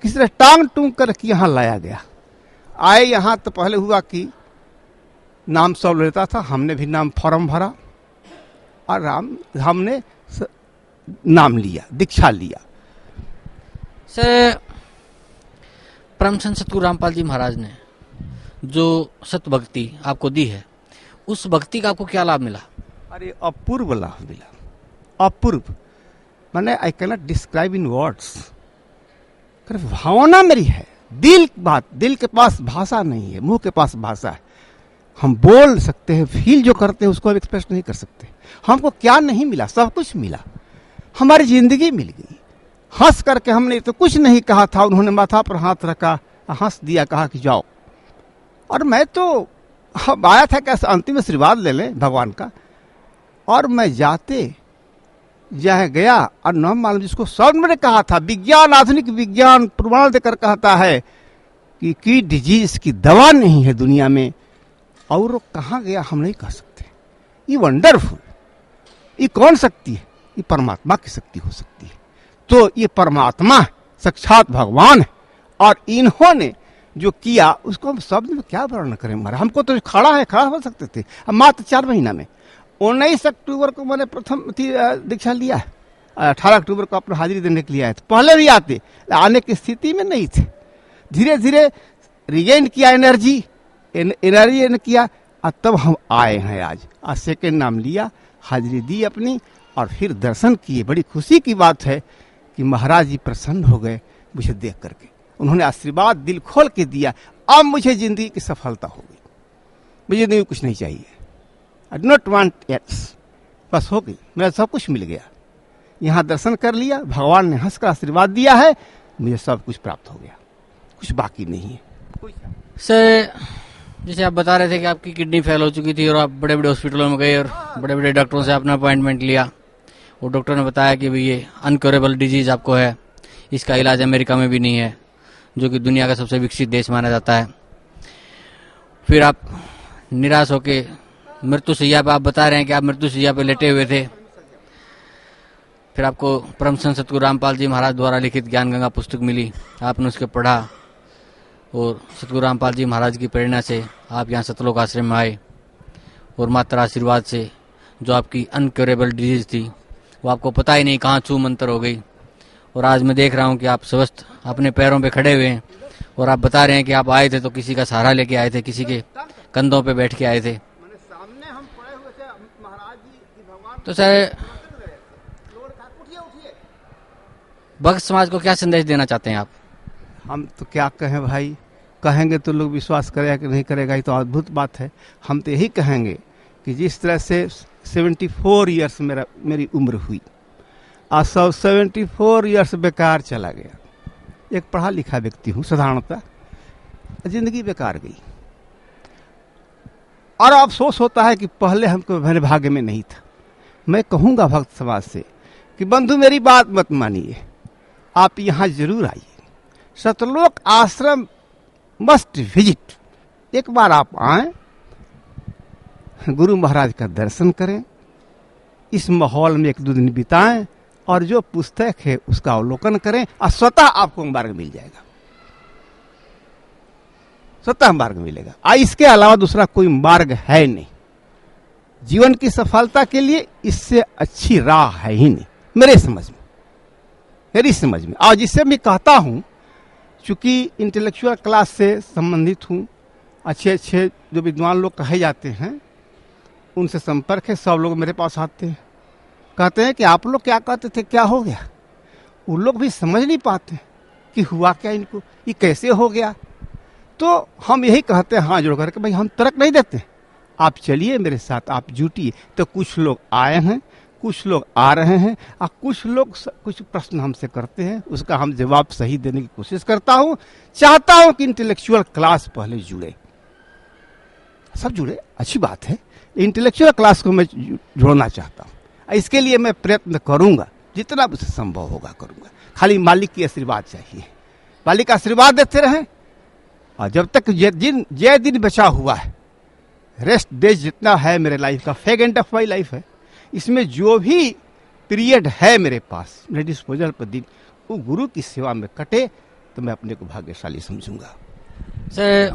किसी तरह टांग टूंग कर यहाँ लाया गया। आए यहाँ तो पहले हुआ कि नाम सब लेता था, हमने भी नाम फॉर्म भरा और हमने नाम लिया, दीक्षा लिया। सर परम संत सतगुरु रामपाल जी महाराज ने जो सत भक्ति आपको दी है, उस भक्ति का आपको क्या लाभ मिला? अरे अपूर्व लाभ मिला, अपूर्व। मैंने I can not describe in words. भावना मेरी है, दिल बात, दिल के पास भाषा नहीं है, मुंह के पास भाषा है। हम बोल सकते हैं, फील जो करते हैं उसको हम एक्सप्रेस नहीं कर सकते। हमको क्या नहीं मिला, सब कुछ मिला। हमारी जिंदगी मिल गई। हंस करके हमने तो कुछ नहीं कहा था, उन्होंने माथा पर हाथ रखा, हंस दिया, कहा कि जाओ। और मैं तो आया था कैसे अंतिम आशीर्वाद ले लें भगवान का, और मैं जाते जहाँ गया और न मालूम जिसको सब मैंने कहा था, विज्ञान, आधुनिक विज्ञान प्रमाण देकर कहता है कि डिजीज की दवा नहीं है दुनिया में, और वो कहाँ गया हम नहीं कह सकते। ये वंडरफुल, ये कौन शक्ति है? ये परमात्मा की शक्ति हो सकती है। तो ये परमात्मा साक्षात भगवान है, और इन्होंने जो किया उसको हम शब्द में क्या वर्णन करें। हमारा हमको तो खड़ा है, खड़ा हो सकते थे। अब मात्र 4 महीना में 19 अक्टूबर को मैंने प्रथम दीक्षा लिया है, 18 अक्टूबर को अपना हाजिरी देने के लिए आए थे। पहले भी आने की स्थिति में नहीं थे। धीरे धीरे रिगेन किया एनर्जी किया, और तब हम आए हैं आज सेकेंड नाम लिया, हाजिरी दी अपनी, और फिर दर्शन किए। बड़ी खुशी की बात है कि महाराज जी प्रसन्न हो गए मुझे देख करके। उन्होंने आशीर्वाद दिल खोल के दिया। अब मुझे जिंदगी की सफलता हो गई, मुझे नहीं कुछ नहीं चाहिए। I do not want else, बस हो गई, मेरा सब कुछ मिल गया। यहाँ दर्शन कर लिया, भगवान ने हंसकर आशीर्वाद दिया है, मुझे सब कुछ प्राप्त हो गया, कुछ बाकी नहीं है। सर, जैसे आप बता रहे थे कि आपकी किडनी फेल हो चुकी थी और आप बड़े बड़े हॉस्पिटलों में गए और बड़े बड़े डॉक्टरों से आपने अपॉइंटमेंट लिया, और डॉक्टर ने बताया कि भाई ये अनक्योरेबल डिजीज आपको है, इसका इलाज अमेरिका में भी नहीं है, जो कि दुनिया का सबसे विकसित देश माना जाता है। फिर आप निराश होके मृत्यु शैया पे, आप बता रहे हैं कि आप मृत्यु शैया पे लेटे हुए थे। फिर आपको परम संत सतगुरु रामपाल जी महाराज द्वारा लिखित ज्ञान गंगा पुस्तक मिली, आपने उसके पढ़ा, और सतगुरु रामपाल जी महाराज की प्रेरणा से आप यहाँ सतलोक आश्रम में आए, और मात्र आशीर्वाद से जो आपकी अनक्योरेबल डिजीज थी वो आपको पता ही नहीं कहाँ छू मंतर हो गई। और आज मैं देख रहा हूँ कि आप स्वस्थ अपने पैरों पे खड़े हुए हैं, और आप बता रहे हैं कि आप आए थे तो किसी का सहारा लेके आए थे, किसी के कंधों पे बैठ के आए थे। तो सर, भक्त समाज को क्या संदेश देना चाहते हैं आप? हम तो क्या कहें भाई, कहेंगे तो लोग विश्वास करेगा कि नहीं करेगा, ये तो अद्भुत बात है। हम तो यही कहेंगे कि जिस तरह से 74 ईयर्स मेरी उम्र हुई, आज 74 ईयर्स बेकार चला गया। एक पढ़ा लिखा व्यक्ति हूँ साधारणतः, जिंदगी बेकार गई। और अफसोस होता है कि पहले हमको मेरे भाग्य में नहीं था। मैं कहूँगा भक्त समाज से कि बंधु मेरी बात मत मानिए, आप यहाँ जरूर आइए, सतलोक आश्रम मस्ट विजिट। एक बार आप आए, गुरु महाराज का दर्शन करें, इस माहौल में 1-2 दिन बिताएं, और जो पुस्तक है उसका अवलोकन करें, और स्वतः आपको मार्ग मिल जाएगा, स्वतः मार्ग मिलेगा। इसके अलावा दूसरा कोई मार्ग है नहीं। जीवन की सफलता के लिए इससे अच्छी राह है ही नहीं, मेरी समझ में। और जिससे मैं कहता हूं, चूंकि इंटेलेक्चुअल क्लास से संबंधित हूं, अच्छे जो विद्वान लोग कहे जाते हैं उनसे संपर्क है। सब लोग मेरे पास आते हैं, कहते हैं कि आप लोग क्या कहते थे, क्या हो गया। उन लोग भी समझ नहीं पाते कि हुआ क्या इनको, ये कैसे हो गया। तो हम यही कहते हैं हाथ जोड़ करके, भाई हम तर्क नहीं देते, आप चलिए मेरे साथ, आप जुटिए। तो कुछ लोग आए हैं, कुछ लोग आ रहे हैं, और कुछ लोग कुछ प्रश्न हमसे करते हैं, उसका हम जवाब सही देने की कोशिश करता हूं। चाहता हूं कि इंटेलेक्चुअल क्लास पहले जुड़े, सब जुड़े, अच्छी बात है। इंटेलेक्चुअल क्लास को मैं जोड़ना चाहता हूं। इसके लिए मैं प्रयत्न करूंगा, जितना मुझसे संभव होगा करूंगा। खाली मालिक की आशीर्वाद चाहिए, मालिक का आशीर्वाद देते रहें। और जब तक जय दिन बचा हुआ है, रेस्ट डेज जितना है मेरे लाइफ का, फेग एंड ऑफ माई लाइफ है, इसमें जो भी पीरियड है मेरे पास, मेरे डिस्पोजल पर दिन, वो गुरु की सेवा में कटे तो मैं अपने को भाग्यशाली समझूंगा। Sir,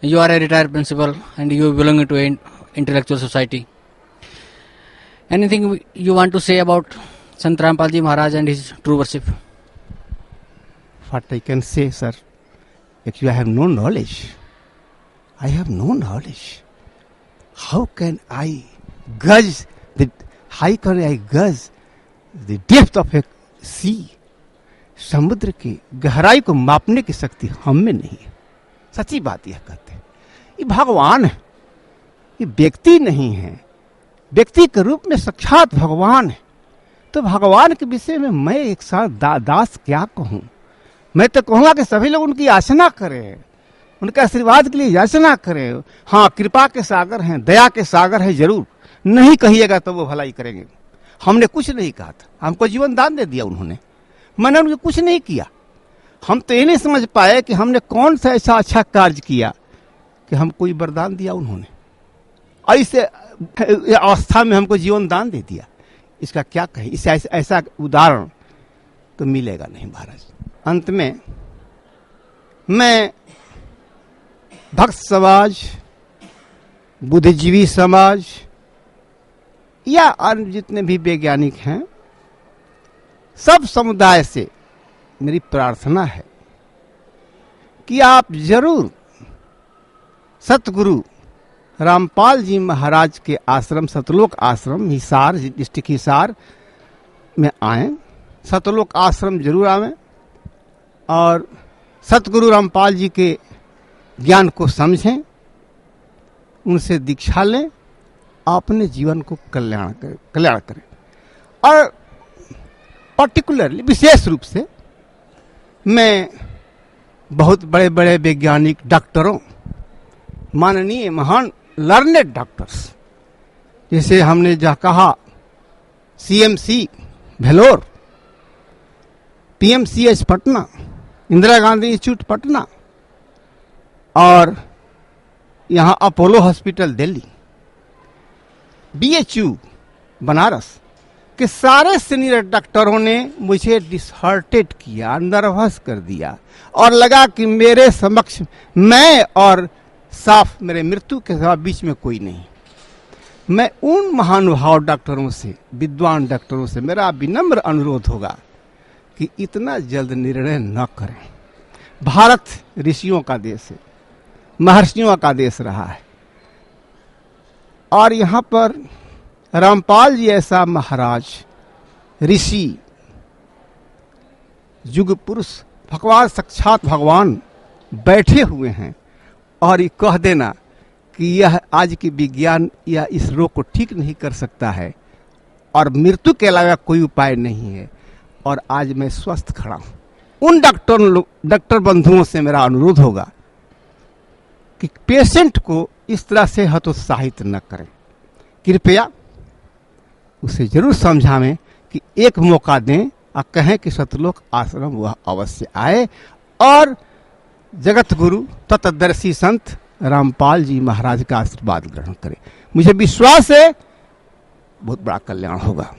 you are a retired principal and you belong to an intellectual society. Anything you want to say about Sant Rampal Ji Maharaj and his true worship? What I can say, sir, Actually, I have no knowledge. I have no knowledge. How can I gauge the depth of a sea? समुद्र की गहराई को मापने की शक्ति हम में नहीं है। सच्ची बात यह कहते हैं। ये भगवान है, ये व्यक्ति नहीं है। व्यक्ति के रूप में साक्षात भगवान है। तो भगवान के विषय में मैं एक साथ दास क्या कहूं? मैं तो कहूंगा कि सभी लोग उनकी याचना करें, उनके आशीर्वाद के लिए याचना करें। हाँ, कृपा के सागर हैं, दया के सागर हैं, जरूर नहीं कहिएगा तो वो भलाई करेंगे। हमने कुछ नहीं कहा था, हमको जीवन दान दे दिया उन्होंने, मैंने उनको कुछ नहीं किया। हम तो ये नहीं समझ पाए कि हमने कौन सा ऐसा अच्छा कार्य किया कि हमको ये वरदान दिया उन्होंने, ऐसे अवस्था में हमको जीवन दान दे दिया। इसका क्या कहें? इससे ऐसा उदाहरण तो मिलेगा नहीं महाराज। अंत में मैं भक्त समाज, बुद्धिजीवी समाज या अन्य जितने भी वैज्ञानिक हैं, सब समुदाय से मेरी प्रार्थना है कि आप जरूर सतगुरु रामपाल जी महाराज के आश्रम, सतलोक आश्रम हिसार, डिस्ट्रिक्ट हिसार में आए। सतलोक आश्रम जरूर आवें और सतगुरु रामपाल जी के ज्ञान को समझें, उनसे दीक्षा लें, अपने जीवन को कल्याण करें। और पर्टिकुलरली, विशेष रूप से मैं बहुत बड़े बड़े वैज्ञानिक डॉक्टरों, माननीय महान लर्नेड डॉक्टर्स, जैसे हमने जहाँ कहा CMC Vellore, PMCH Patna, Indira Gandhi institute Patna और यहाँ Apollo hospital Delhi, BHU Banaras के सारे सीनियर डॉक्टरों ने मुझे डिसहार्टेड किया, नर्वस कर दिया और लगा कि मेरे समक्ष मैं और साफ मेरे मृत्यु के सिवा बीच में कोई नहीं। मैं उन महानुभाव डॉक्टरों से, विद्वान डॉक्टरों से मेरा विनम्र अनुरोध होगा कि इतना जल्द निर्णय न करें। भारत ऋषियों का देश है, महर्षियों का देश रहा है और यहाँ पर रामपाल जी ऐसा महाराज, ऋषि, युग पुरुष, भगवान, साक्षात भगवान बैठे हुए हैं और ये कह देना कि यह आज की विज्ञान या इस रोग को ठीक नहीं कर सकता है और मृत्यु के अलावा कोई उपाय नहीं है, और आज मैं स्वस्थ खड़ा हूं। उन डॉक्टर बंधुओं से मेरा अनुरोध होगा कि पेशेंट को इस तरह से हतोत्साहित न करें। कृपया उसे जरूर समझावें कि एक मौका दें और कहें कि सतलोक आश्रम वह अवश्य आए और जगत गुरु तत्दर्शी संत रामपाल जी महाराज का आशीर्वाद ग्रहण करें। मुझे विश्वास है बहुत बड़ा कल्याण होगा।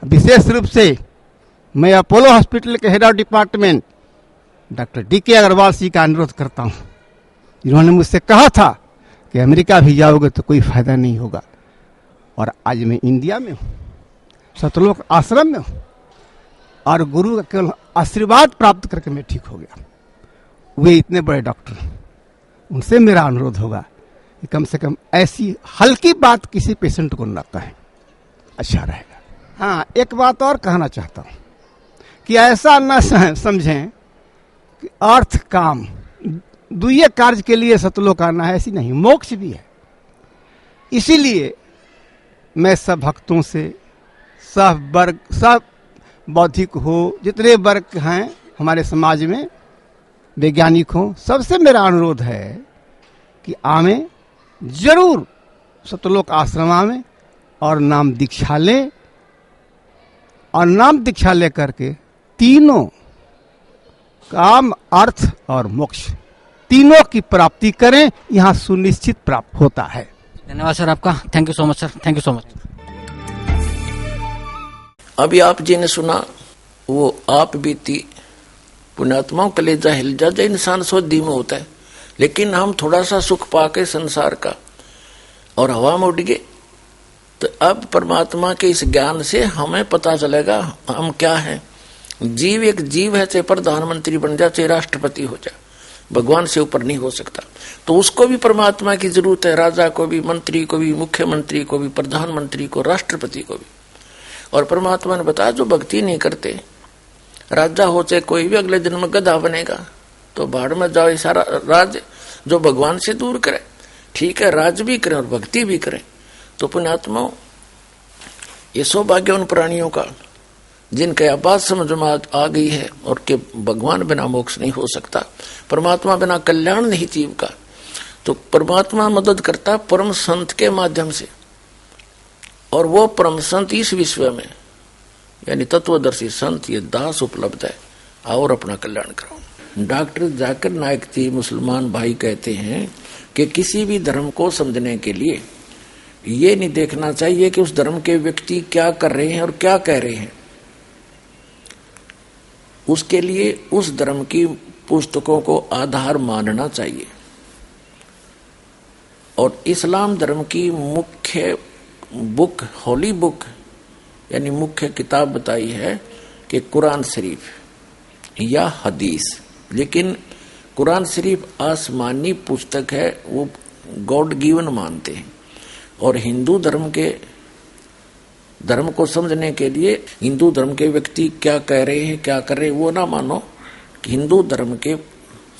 विशेष रूप से मैं अपोलो हॉस्पिटल के head of department doctor DK Agarwal ji का अनुरोध करता हूं, जिन्होंने मुझसे कहा था कि अमेरिका भी जाओगे तो कोई फायदा नहीं होगा, और आज मैं इंडिया में हूं, सतलोक आश्रम में हूं और गुरु का केवल आशीर्वाद प्राप्त करके मैं ठीक हो गया। वे इतने बड़े डॉक्टर, उनसे मेरा अनुरोध होगा कि कम से कम ऐसी हल्की बात किसी पेशेंट को न कहें, अच्छा रहेगा। हाँ, एक बात और कहना चाहता हूं कि ऐसा न समझें कि अर्थ काम दुइये कार्य के लिए सतलोक आना है, ऐसी नहीं, मोक्ष भी है। इसीलिए मैं सब भक्तों से, सब वर्ग, सब बौद्धिक हो, जितने वर्ग हैं हमारे समाज में, वैज्ञानिक हो, सबसे मेरा अनुरोध है कि आवें, जरूर सतलोक आश्रम आवें और नाम दीक्षा लें, और नाम दीक्षा लेकर के तीनों काम, अर्थ और मोक्ष तीनों की प्राप्ति करें। यहाँ सुनिश्चित प्राप्त होता है। धन्यवाद सर आपका, thank you so much sir, thank you so much. अभी आप जी ने सुना वो आप बीती पुण्यात्माओं कलेजा हिल जा, इंसान सोधी में होता है, लेकिन हम थोड़ा सा सुख पाके संसार का और हवा में उड़ गए, तो अब परमात्मा के इस ज्ञान से हमें पता चलेगा हम क्या है। जीव एक जीव है, चाहे प्रधानमंत्री बन जा, चाहे राष्ट्रपति हो जा, भगवान से ऊपर नहीं हो सकता। तो उसको भी परमात्मा की जरूरत है, राजा को भी, मंत्री को भी, मुख्यमंत्री को भी, प्रधानमंत्री को, राष्ट्रपति को भी। और परमात्मा ने बताया जो भक्ति नहीं करते, राजा हो चाहे कोई भी, अगले दिन में गधा बनेगा, तो भाड़ में जाओ। सारा राज जो भगवान से दूर करे, ठीक है, राज भी करें और भक्ति भी करें। तो पुण्यात्माओं, ये सौभाग्य उन प्राणियों का जिनके आवाज समझ में आ गई है और के भगवान बिना मोक्ष नहीं हो सकता, परमात्मा बिना कल्याण नहीं जीव का। तो परमात्मा मदद करता परम संत के माध्यम से, और वो परम संत इस विश्व में यानी तत्वदर्शी संत ये दास उपलब्ध है। और अपना कल्याण करो। डॉक्टर जाकिर नायक जी मुसलमान भाई कहते हैं कि किसी भी धर्म को समझने के लिए ये नहीं देखना चाहिए कि उस धर्म के व्यक्ति क्या कर रहे हैं और क्या कह रहे हैं, उसके लिए उस धर्म की पुस्तकों को आधार मानना चाहिए। और इस्लाम धर्म की मुख्य बुक, होली बुक यानी मुख्य किताब बताई है कि कुरान शरीफ या हदीस। लेकिन कुरान शरीफ आसमानी पुस्तक है, वो गॉड गिवन मानते हैं। और हिंदू धर्म के धर्म को समझने के लिए हिंदू धर्म के व्यक्ति क्या कह रहे हैं, क्या कर रहे हैं, वो ना मानो। हिंदू धर्म के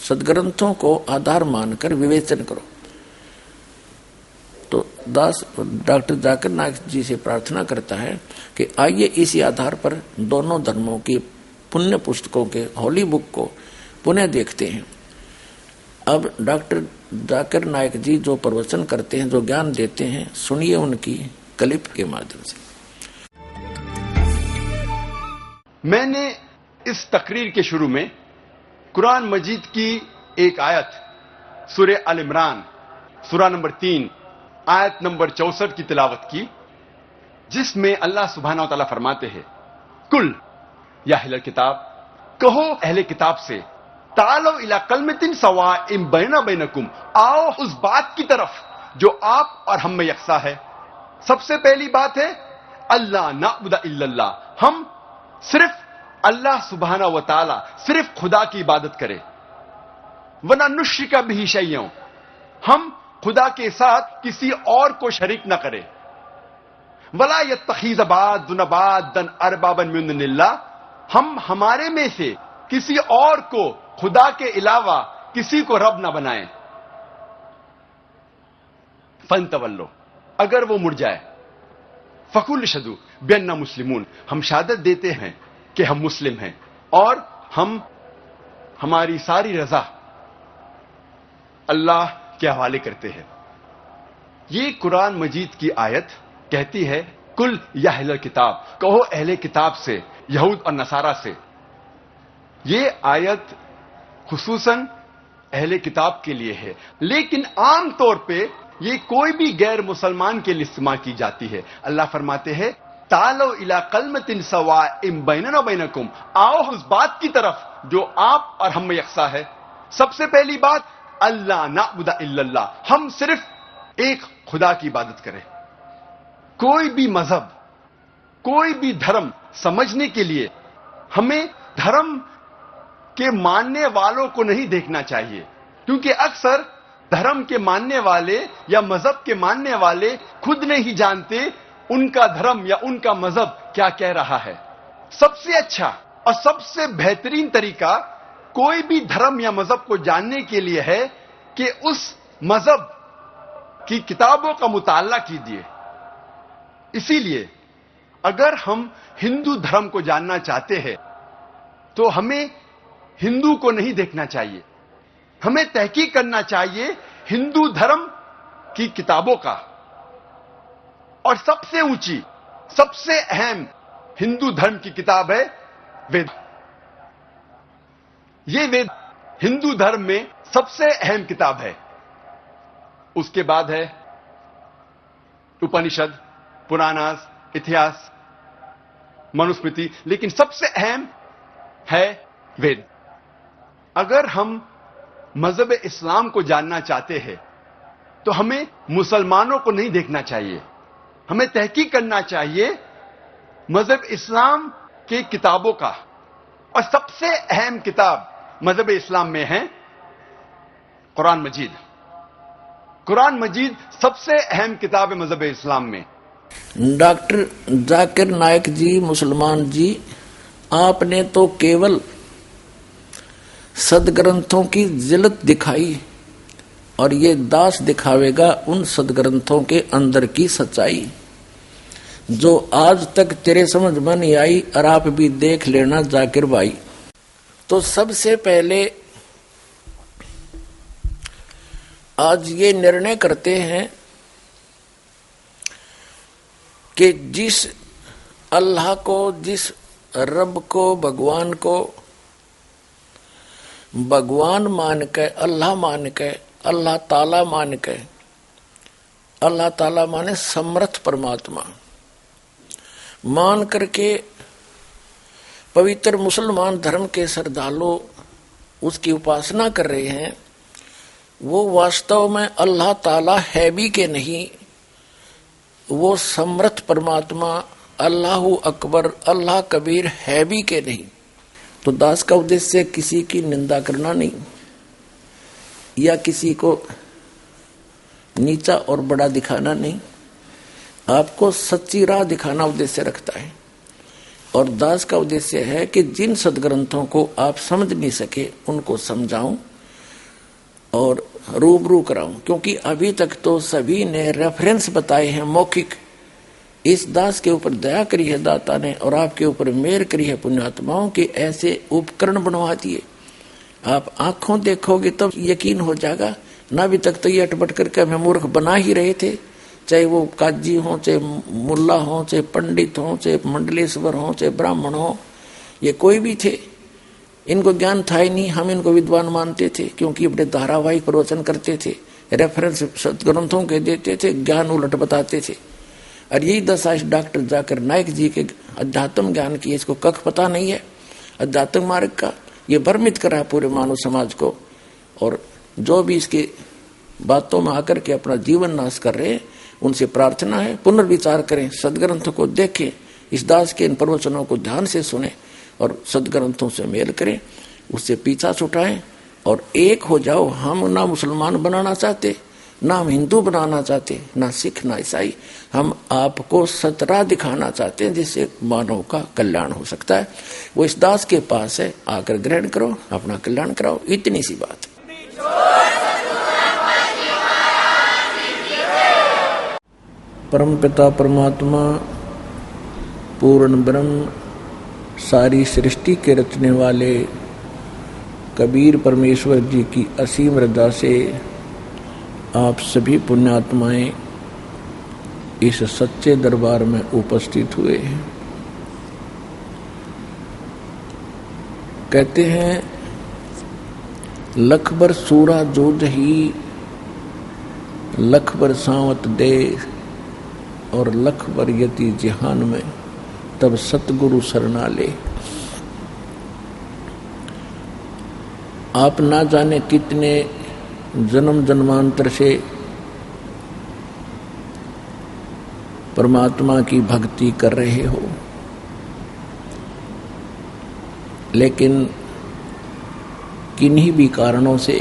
सदग्रंथों को आधार मानकर विवेचन करो। तो दास डॉक्टर जाकिर नायक जी से प्रार्थना करता है कि आइए इसी आधार पर दोनों धर्मों की पुण्य पुस्तकों के होली बुक को पुनः देखते हैं। अब डॉक्टर जाकिर नायक जी जो प्रवचन करते हैं, जो ज्ञान देते हैं, सुनिए उनकी क्लिप के माध्यम से। मैंने इस तकरीर के शुरू में कुरान मजीद की एक आयत सूरह अल इमरान सूरा नंबर 3 आयत नंबर 64 की तिलावत की, जिसमें अल्लाह सुब्हानहू व तआला फरमाते हैं, कुल या अहले किताब, कहो अहले किताब से, तालो इला कलमतिन सवाइम बैना बैनकुम, आओ उस बात की तरफ जो आप और हम में यकसा है। सबसे पहली बात है अल्लाह नाबुदा इल्लल्लाह, हम सिर्फ अल्लाह सुब्हानहू व तआला, सिर्फ खुदा की इबादत करें। वना नुश्रिका बिही शैय्यन, हम खुदा के साथ किसी और को शरीक न करें। वला यत्तखिज़ बादुन बादन अरबाबन मिन दुनिल्लाह, हम हमारे में से किसी और को खुदा के अलावा किसी को रब न बनाएं। फंतवल्लो, अगर वो मुड़ जाए, फकुल शदू बिअन्ना मुस्लिमून, हम शहादत देते हैं कि हम मुस्लिम हैं और हम हमारी सारी रजा अल्लाह के हवाले करते हैं। ये कुरान मजीद की आयत कहती है, कुल या अहले किताब, कहो अहले किताब से, यहूद और नसारा से। ये आयत खुसूसन अहले किताब के लिए है, लेकिन आम तौर पे ये कोई भी गैर मुसलमान के लिए इस्तेमाल की जाती है। अल्लाह फरमाते हैं, तालो इला कलमतिन सवाइम बैनना बैनकुम, आओ उस बात की तरफ जो आप और हम में यकसा है। सबसे पहली बात अल्लाह नाबुदा इल्लल्लाह, हम सिर्फ एक खुदा की इबादत करें। कोई भी मजहब, कोई भी धर्म समझने के लिए हमें धर्म के मानने वालों को नहीं देखना चाहिए, क्योंकि अक्सर धर्म के मानने वाले या मजहब के मानने वाले खुद नहीं जानते उनका धर्म या उनका मजहब क्या कह रहा है। सबसे अच्छा और सबसे बेहतरीन तरीका कोई भी धर्म या मजहब को जानने के लिए है कि उस मजहब की किताबों का मुताला कीजिए। इसीलिए अगर हम हिंदू धर्म को जानना चाहते हैं तो हमें हिंदू को नहीं देखना चाहिए, हमें तहकीक करना चाहिए हिंदू धर्म की किताबों का। और सबसे ऊंची, सबसे अहम हिंदू धर्म की किताब है वेद। ये वेद हिंदू धर्म में सबसे अहम किताब है। उसके बाद है उपनिषद, पुराणास, इतिहास, मनुस्मृति, लेकिन सबसे अहम है वेद। अगर हम मजहब इस्लाम को जानना चाहते हैं तो हमें मुसलमानों को नहीं देखना चाहिए, हमें तहकीक करना चाहिए मजहब इस्लाम की किताबों का। और सबसे अहम किताब मजहब इस्लाम में है कुरान मजीद। कुरान मजीद सबसे अहम किताब है मजहब इस्लाम में। डॉक्टर जाकिर नायक जी, मुसलमान जी, आपने तो केवल सदग्रंथों की जिल्लत दिखाई और ये दास दिखावेगा उन सदग्रंथों के अंदर की सच्चाई जो आज तक तेरे समझ में नहीं आई, और आप भी देख लेना जाकिर भाई। तो सबसे पहले आज ये निर्णय करते हैं कि जिस अल्लाह को, जिस रब को, भगवान को भगवान मान के, अल्लाह मान के, अल्लाह ताला मान के, अल्लाह ताला माने समर्थ परमात्मा मान करके पवित्र मुसलमान धर्म के श्रद्धालु उसकी उपासना कर रहे हैं, वो वास्तव में अल्लाह ताला है भी के नहीं, वो समर्थ परमात्मा अल्लाहु अकबर, अल्लाह कबीर है भी के नहीं। तो दास का उद्देश्य किसी की निंदा करना नहीं या किसी को नीचा और बड़ा दिखाना नहीं, आपको सच्ची राह दिखाना उद्देश्य रखता है। और दास का उद्देश्य है कि जिन सदग्रंथों को आप समझ नहीं सके उनको समझाऊं और रूबरू कराऊं, क्योंकि अभी तक तो सभी ने रेफरेंस बताए हैं मौखिक। इस दास के ऊपर दया करी है दाता ने और आपके ऊपर मेहर करी है पुण्यात्माओं के, ऐसे उपकरण बनवा दिए। आप आंखों देखोगे तब यकीन हो जाएगा, ना अभी तक तो ये अटपट करके हमें मूर्ख बना ही रहे थे, चाहे वो काजी हो, चाहे मुल्ला हो, चाहे पंडित हो, चाहे मंडलेश्वर हो, चाहे ब्राह्मण हो, ये कोई भी थे, इनको ज्ञान था ही नहीं। हम इनको विद्वान मानते थे क्योंकि बड़े धारावाहिक प्रवचन करते थे, रेफरेंस सदग्रंथों के देते थे, ज्ञान उलट बताते थे। और यही दशा इस डॉक्टर जाकिर नायक जी के अध्यात्म ज्ञान की, इसको कख पता नहीं है अध्यात्म मार्ग का, ये भ्रमित करा पूरे मानव समाज को। और जो भी इसके बातों में आकर के अपना जीवन नाश कर रहे हैं, उनसे प्रार्थना है पुनर्विचार करें, सदग्रंथ को देखें, इस दास के इन प्रवचनों को ध्यान से सुने और सदग्रंथों से मेल करें, उससे पीछा छुटाएं और एक हो जाओ। हम ना मुसलमान बनाना चाहते, ना हम हिंदू बनाना चाहते, ना सिख ना ईसाई, हम आपको सतरा दिखाना चाहते हैं जिससे मानव का कल्याण हो सकता है। वो इस दास के पास है, आकर ग्रहण करो, अपना कल्याण कराओ, इतनी सी बात। परमपिता परमात्मा पूर्ण ब्रह्म सारी सृष्टि के रचने वाले कबीर परमेश्वर जी की असीम रजा से आप सभी पुण्यात्माएं इस सच्चे दरबार में उपस्थित हुए हैं। कहते हैं लख बर सूरा जोध ही, लख बर सांवत दे और लख बर यति जिहान में, तब सतगुरु शरणा ले। आप ना जाने कितने जन्म जन्मांतर से परमात्मा की भक्ति कर रहे हो, लेकिन किन्हीं भी कारणों से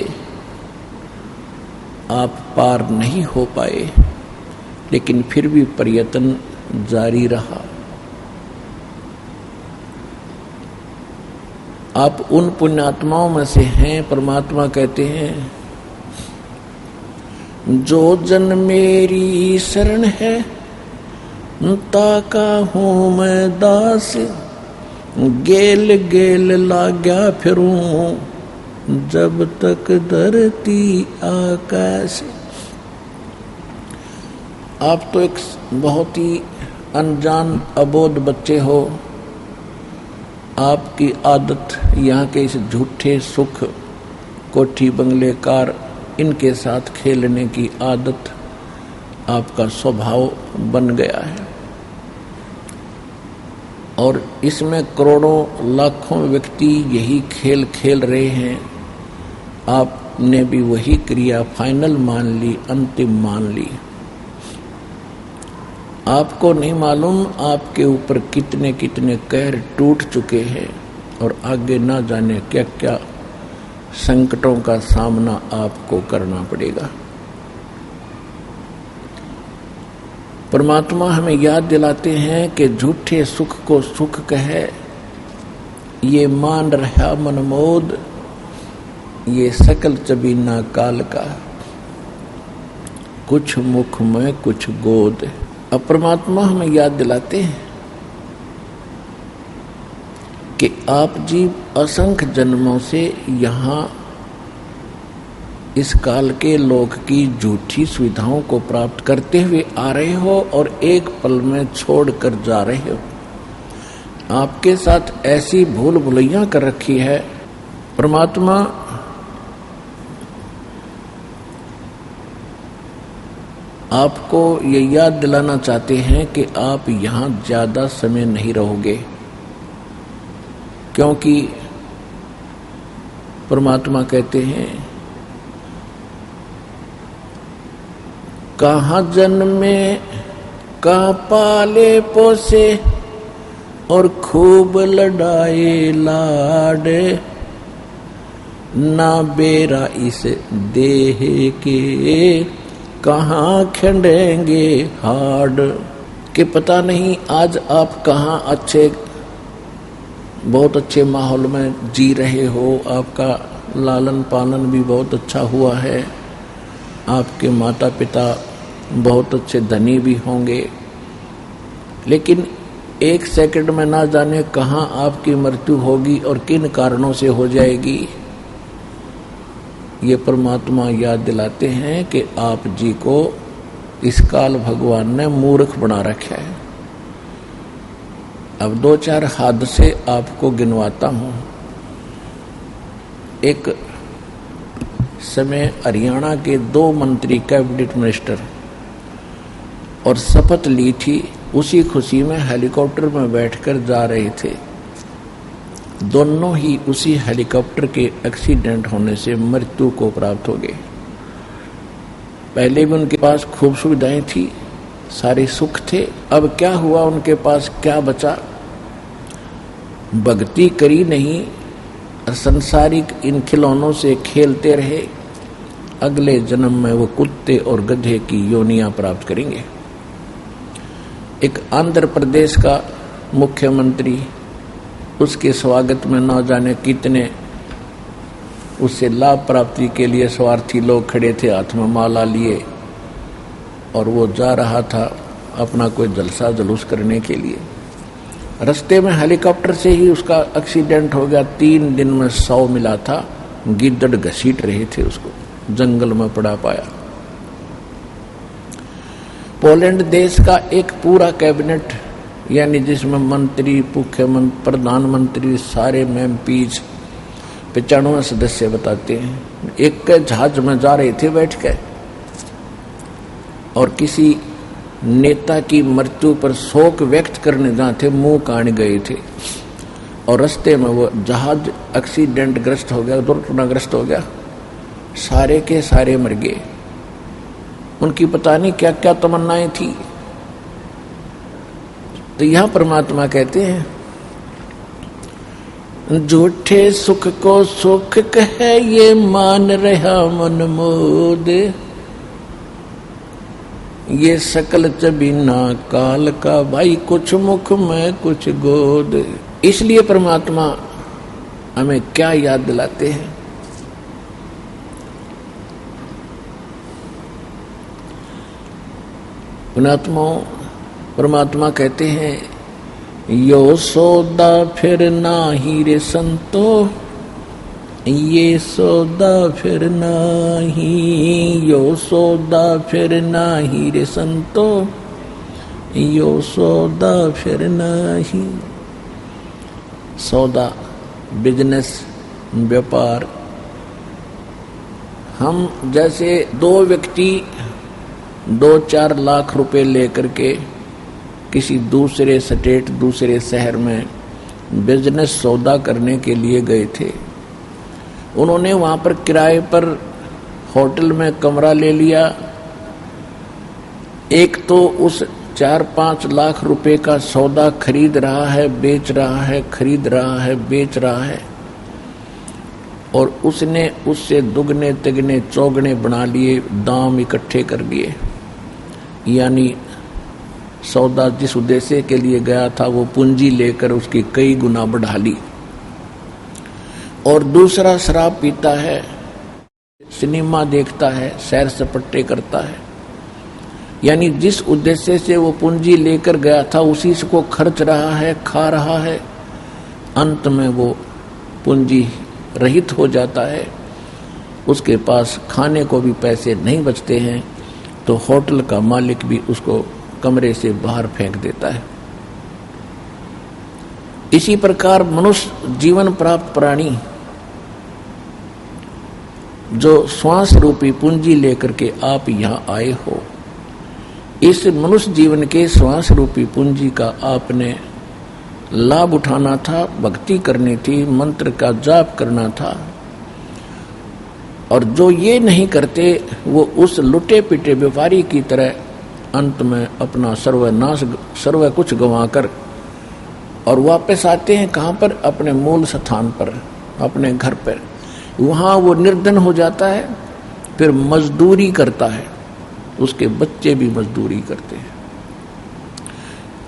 आप पार नहीं हो पाए, लेकिन फिर भी प्रयत्न जारी रहा। आप उन पुण्यात्माओं में से हैं। परमात्मा कहते हैं जो जन मेरी शरण है ताका हूँ मैं दास, गेल गेल लाग्या फिरूं जब तक धरती आकाश। आप तो एक बहुत ही अनजान अबोध बच्चे हो, आपकी आदत यहाँ के इस झूठे सुख, कोठी बंगले कार, इनके साथ खेलने की आदत आपका स्वभाव बन गया है। और इसमें करोड़ों लाखों व्यक्ति यही खेल खेल रहे हैं। आपने भी वही क्रिया फाइनल मान ली, अंतिम मान ली। आपको नहीं मालूम आपके ऊपर कितने कितने कहर टूट चुके हैं और आगे ना जाने क्या क्या संकटों का सामना आपको करना पड़ेगा। परमात्मा हमें याद दिलाते हैं कि झूठे सुख को सुख कहे, ये मान रहा मनमोद, ये सकल चबीना काल का, कुछ मुख में कुछ गोद। अब परमात्मा हमें याद दिलाते हैं कि आप जीव असंख्य जन्मों से यहाँ इस काल के लोक की झूठी सुविधाओं को प्राप्त करते हुए आ रहे हो और एक पल में छोड़कर जा रहे हो। आपके साथ ऐसी भूल भुलैया कर रखी है। परमात्मा आपको ये याद दिलाना चाहते हैं कि आप यहाँ ज्यादा समय नहीं रहोगे, क्योंकि परमात्मा कहते हैं कहाँ जन्मे कहाँ पाले पोसे और खूब लड़ाए लाड, ना बेरा इस देह के कहाँ खंडेंगे हाड। कि पता नहीं आज आप कहाँ बहुत अच्छे माहौल में जी रहे हो, आपका लालन पालन भी बहुत अच्छा हुआ है, आपके माता पिता बहुत अच्छे धनी भी होंगे, लेकिन एक सेकंड में ना जाने कहाँ आपकी मृत्यु होगी और किन कारणों से हो जाएगी। ये परमात्मा याद दिलाते हैं कि आप जी को इस काल भगवान ने मूर्ख बना रखा है। अब दो चार हादसे आपको गिनवाता हूं। एक समय हरियाणा के 2 मंत्री कैबिनेट मिनिस्टर और शपथ ली थी, उसी खुशी में हेलीकॉप्टर में बैठकर जा रहे थे। दोनों ही उसी हेलीकॉप्टर के एक्सीडेंट होने से मृत्यु को प्राप्त हो गए। पहले भी उनके पास खूब सुविधाएं थी, सारे सुख थे, अब क्या हुआ, उनके पास क्या बचा? भक्ति करी नहीं, संसारिक इन खिलौनों से खेलते रहे, अगले जन्म में वो कुत्ते और गधे की योनियां प्राप्त करेंगे। एक आंध्र प्रदेश का मुख्यमंत्री, उसके स्वागत में न जाने कितने उससे लाभ प्राप्ति के लिए स्वार्थी लोग खड़े थे, हाथ में माला लिए, और वो जा रहा था अपना कोई जलसा जुलूस करने के लिए। रास्ते में हेलीकॉप्टर से ही उसका एक्सीडेंट हो गया। 3 दिन में 100 मिला था, गिद्दड़ घसीट रहे थे उसको, जंगल में पड़ा पाया। पोलैंड देश का एक पूरा कैबिनेट, यानी जिसमें मंत्री, मुख्यमंत्री, प्रधानमंत्री, सारे एमपीज 95 सदस्य बताते हैं, एक के जहाज में जा रहे थे बैठ के, और किसी नेता की मृत्यु पर शोक व्यक्त करने जहाँ थे, मुंह काट गए थे, और रास्ते में वो जहाज एक्सीडेंट ग्रस्त हो गया, दुर्घटनाग्रस्त हो गया, सारे के सारे मर गए। उनकी पता नहीं क्या क्या तमन्नाएं थी। तो यहां परमात्मा कहते हैं झूठे सुख को सुख कहे, ये मान रहा मनमोद, ये सकल चबीना काल का, भाई कुछ मुख में कुछ गोद। इसलिए परमात्मा हमें क्या याद दिलाते हैं? परमात्मा कहते हैं यो सौदा फिर नाही रे संतो, ये सौदा फिर नाही, यो सौदा फिर नाही रे संतो, यो सौदा फिर नाही। सौदा, बिजनेस, व्यापार। हम जैसे 2 व्यक्ति 2-4 लाख रुपए लेकर के किसी दूसरे स्टेट, दूसरे शहर में बिजनेस सौदा करने के लिए गए थे। उन्होंने वहां पर किराए पर होटल में कमरा ले लिया। एक तो उस 4-5 लाख रुपए का सौदा खरीद रहा है, बेच रहा है, खरीद रहा है, बेच रहा है। और उसने उससे दुगने तिगने चौगने बना लिए, दाम इकट्ठे कर लिए, यानी सौदा जिस उद्देश्य के लिए गया था वो पूंजी लेकर उसकी कई गुना बढ़ा ली। और दूसरा शराब पीता है, सिनेमा देखता है, सैर सपट्टे करता है, यानी जिस उद्देश्य से वो पूंजी लेकर गया था उसी से को खर्च रहा है, खा रहा है, अंत में वो पूंजी रहित हो जाता है, उसके पास खाने को भी पैसे नहीं बचते हैं, तो होटल का मालिक भी उसको कमरे से बाहर फेंक देता है। इसी प्रकार मनुष्य जीवन प्राप्त प्राणी जो श्वास रूपी पूंजी लेकर के आप यहाँ आए हो, इस मनुष्य जीवन के श्वास रूपी पूंजी का आपने लाभ उठाना था, भक्ति करनी थी, मंत्र का जाप करना था। और जो ये नहीं करते वो उस लुटे पिटे व्यापारी की तरह अंत में अपना सर्वनाश सर्व कुछ गंवाकर और वापस आते हैं कहाँ पर? अपने मूल स्थान पर, अपने घर पर। वहाँ वो निर्धन हो जाता है, फिर मजदूरी करता है, उसके बच्चे भी मजदूरी करते हैं,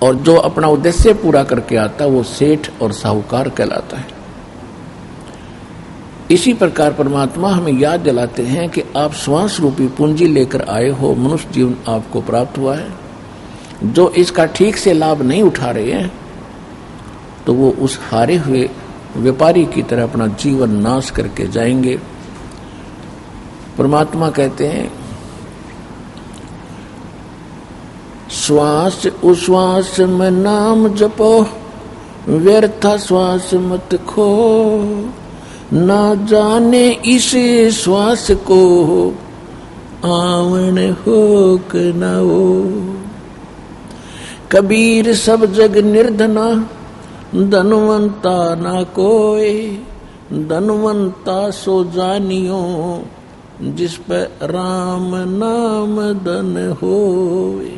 और जो अपना उद्देश्य पूरा करके आता है वो सेठ और साहूकार कहलाता है। इसी प्रकार परमात्मा हमें याद दिलाते हैं कि आप श्वास रूपी पूंजी लेकर आए हो, मनुष्य जीवन आपको प्राप्त हुआ है। जो इसका ठीक से लाभ नहीं उठा रहे हैं तो वो उस हारे हुए व्यापारी की तरह अपना जीवन नाश करके जाएंगे। परमात्मा कहते हैं श्वास उश्वास में नाम जपो, व्यर्था श्वास मत खो, ना जाने इस श्वास को आवन हो कि न हो। कबीर सब जग निर्धना, धनवंता ना कोई, धनवंता सो जानियो, जिस पर राम नाम धन होए।